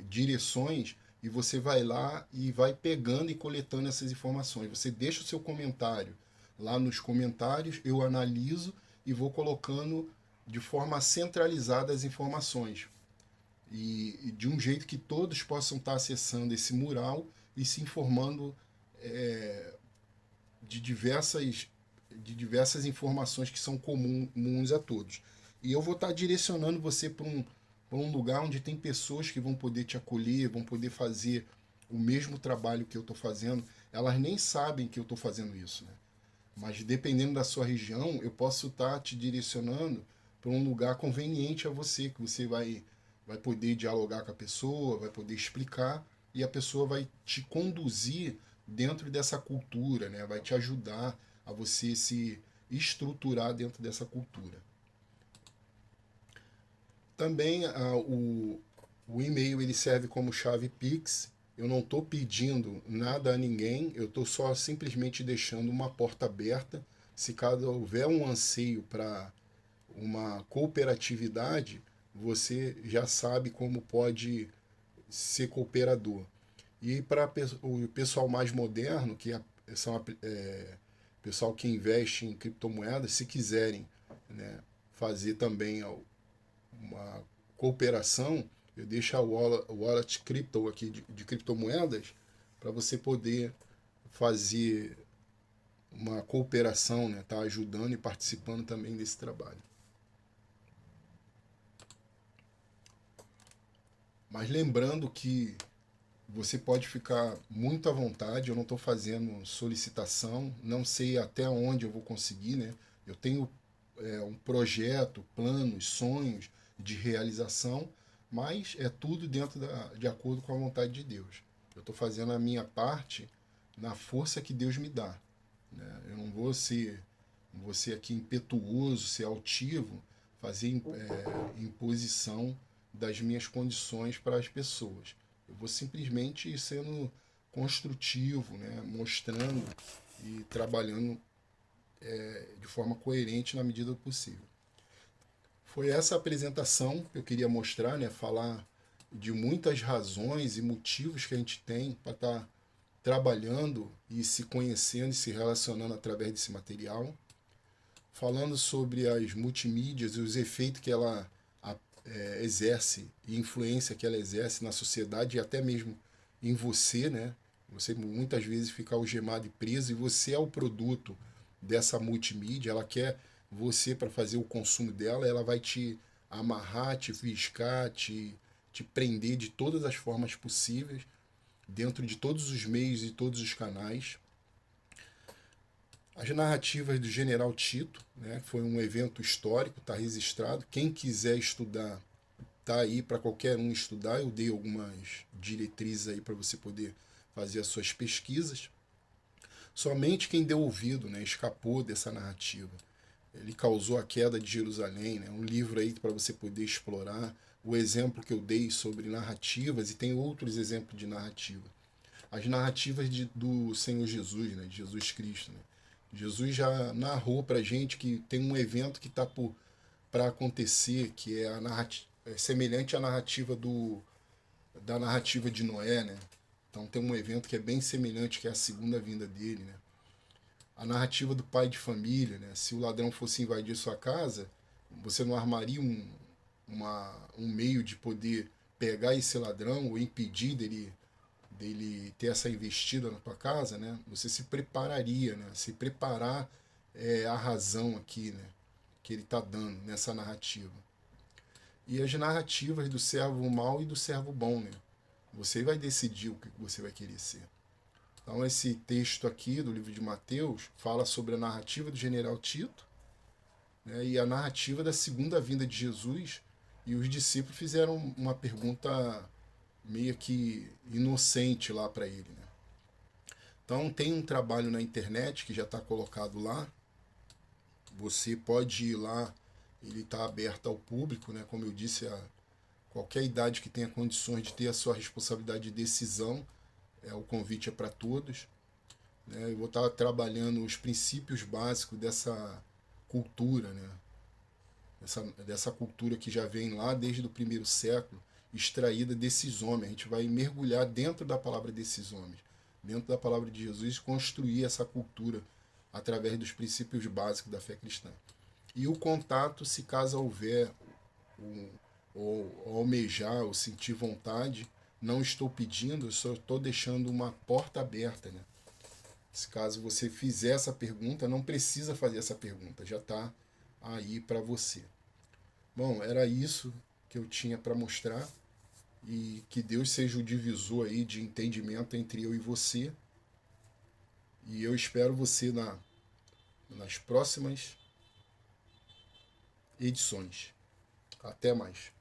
direções, e você vai lá e vai pegando e coletando essas informações. Você deixa o seu comentário lá nos comentários, eu analiso e vou colocando de forma centralizada as informações. E de um jeito que todos possam estar acessando esse mural e se informando de diversas informações que são comuns a todos. E eu vou estar direcionando você para um lugar onde tem pessoas que vão poder te acolher, vão poder fazer o mesmo trabalho que eu estou fazendo. Elas nem sabem que eu estou fazendo isso, né? Mas dependendo da sua região, eu posso estar te direcionando para um lugar conveniente a você, que você vai poder dialogar com a pessoa, vai poder explicar, e a pessoa vai te conduzir dentro dessa cultura, né? Vai te ajudar a você se estruturar dentro dessa cultura. Também o e-mail ele serve como chave Pix. Eu não estou pedindo nada a ninguém, eu estou só simplesmente deixando uma porta aberta. Se caso houver um anseio para uma cooperatividade, você já sabe como pode ser cooperador. E para o pessoal mais moderno, que são pessoal que investe em criptomoedas, se quiserem, né, fazer também uma cooperação, eu deixo a wallet crypto aqui de criptomoedas para você poder fazer uma cooperação, né, tá ajudando e participando também desse trabalho. Mas lembrando que você pode ficar muito à vontade, eu não estou fazendo solicitação, não sei até onde eu vou conseguir, né? Eu tenho um projeto, planos, sonhos de realização, mas é tudo de acordo com a vontade de Deus. Eu estou fazendo a minha parte na força que Deus me dá, né? Eu não vou ser aqui impetuoso, ser altivo, fazer imposição das minhas condições para as pessoas. Eu vou simplesmente ir sendo construtivo, né? Mostrando e trabalhando de forma coerente na medida do possível. Foi essa apresentação que eu queria mostrar, né? Falar de muitas razões e motivos que a gente tem para estar trabalhando e se conhecendo e se relacionando através desse material. Falando sobre as multimídias e os efeitos que ela exerce e influência que ela exerce na sociedade e até mesmo em você, né? Você muitas vezes fica algemado e preso e você é o produto dessa multimídia, ela quer você para fazer o consumo dela, ela vai te amarrar, te fiscar, te prender de todas as formas possíveis, dentro de todos os meios e todos os canais. As narrativas do General Tito, né, foi um evento histórico, está registrado. Quem quiser estudar tá aí para qualquer um estudar. Eu dei algumas diretrizes aí para você poder fazer as suas pesquisas. Somente quem deu ouvido, né, escapou dessa narrativa. Ele causou a queda de Jerusalém, né? Um livro aí para você poder explorar. O exemplo que eu dei sobre narrativas, e tem outros exemplos de narrativa. As narrativas do Senhor Jesus, né? De Jesus Cristo. Né? Jesus já narrou para gente que tem um evento que está para acontecer, que é, é semelhante à narrativa da narrativa de Noé. Né? Então tem um evento que é bem semelhante, que é a segunda vinda dele. Né? A narrativa do pai de família, né? Se o ladrão fosse invadir sua casa, você não armaria um meio de poder pegar esse ladrão ou impedir dele ter essa investida na tua casa, né? Você se prepararia, né? Se preparar é a razão aqui, né? Que ele está dando nessa narrativa. E as narrativas do servo mau e do servo bom, né? Você vai decidir o que você vai querer ser. Então, esse texto aqui do livro de Mateus fala sobre a narrativa do general Tito, né, e a narrativa da segunda vinda de Jesus. E os discípulos fizeram uma pergunta meio que inocente lá para ele. Né? Então, tem um trabalho na internet que já está colocado lá. Você pode ir lá, ele está aberto ao público, né? Como eu disse, a qualquer idade que tenha condições de ter a sua responsabilidade de decisão, o convite é para todos. Né? Eu vou estar trabalhando os princípios básicos dessa cultura, né? Dessa cultura que já vem lá desde o primeiro século, extraída desses homens. A gente vai mergulhar dentro da palavra desses homens, dentro da palavra de Jesus, construir essa cultura através dos princípios básicos da fé cristã. E o contato, se caso houver ou almejar ou sentir vontade, não estou pedindo, eu só estou deixando uma porta aberta, né? Se caso você fizer essa pergunta, não precisa fazer essa pergunta, já está aí para você. Bom, era isso que eu tinha para mostrar, e que Deus seja o divisor aí de entendimento entre eu e você. E eu espero você nas próximas edições. Até mais.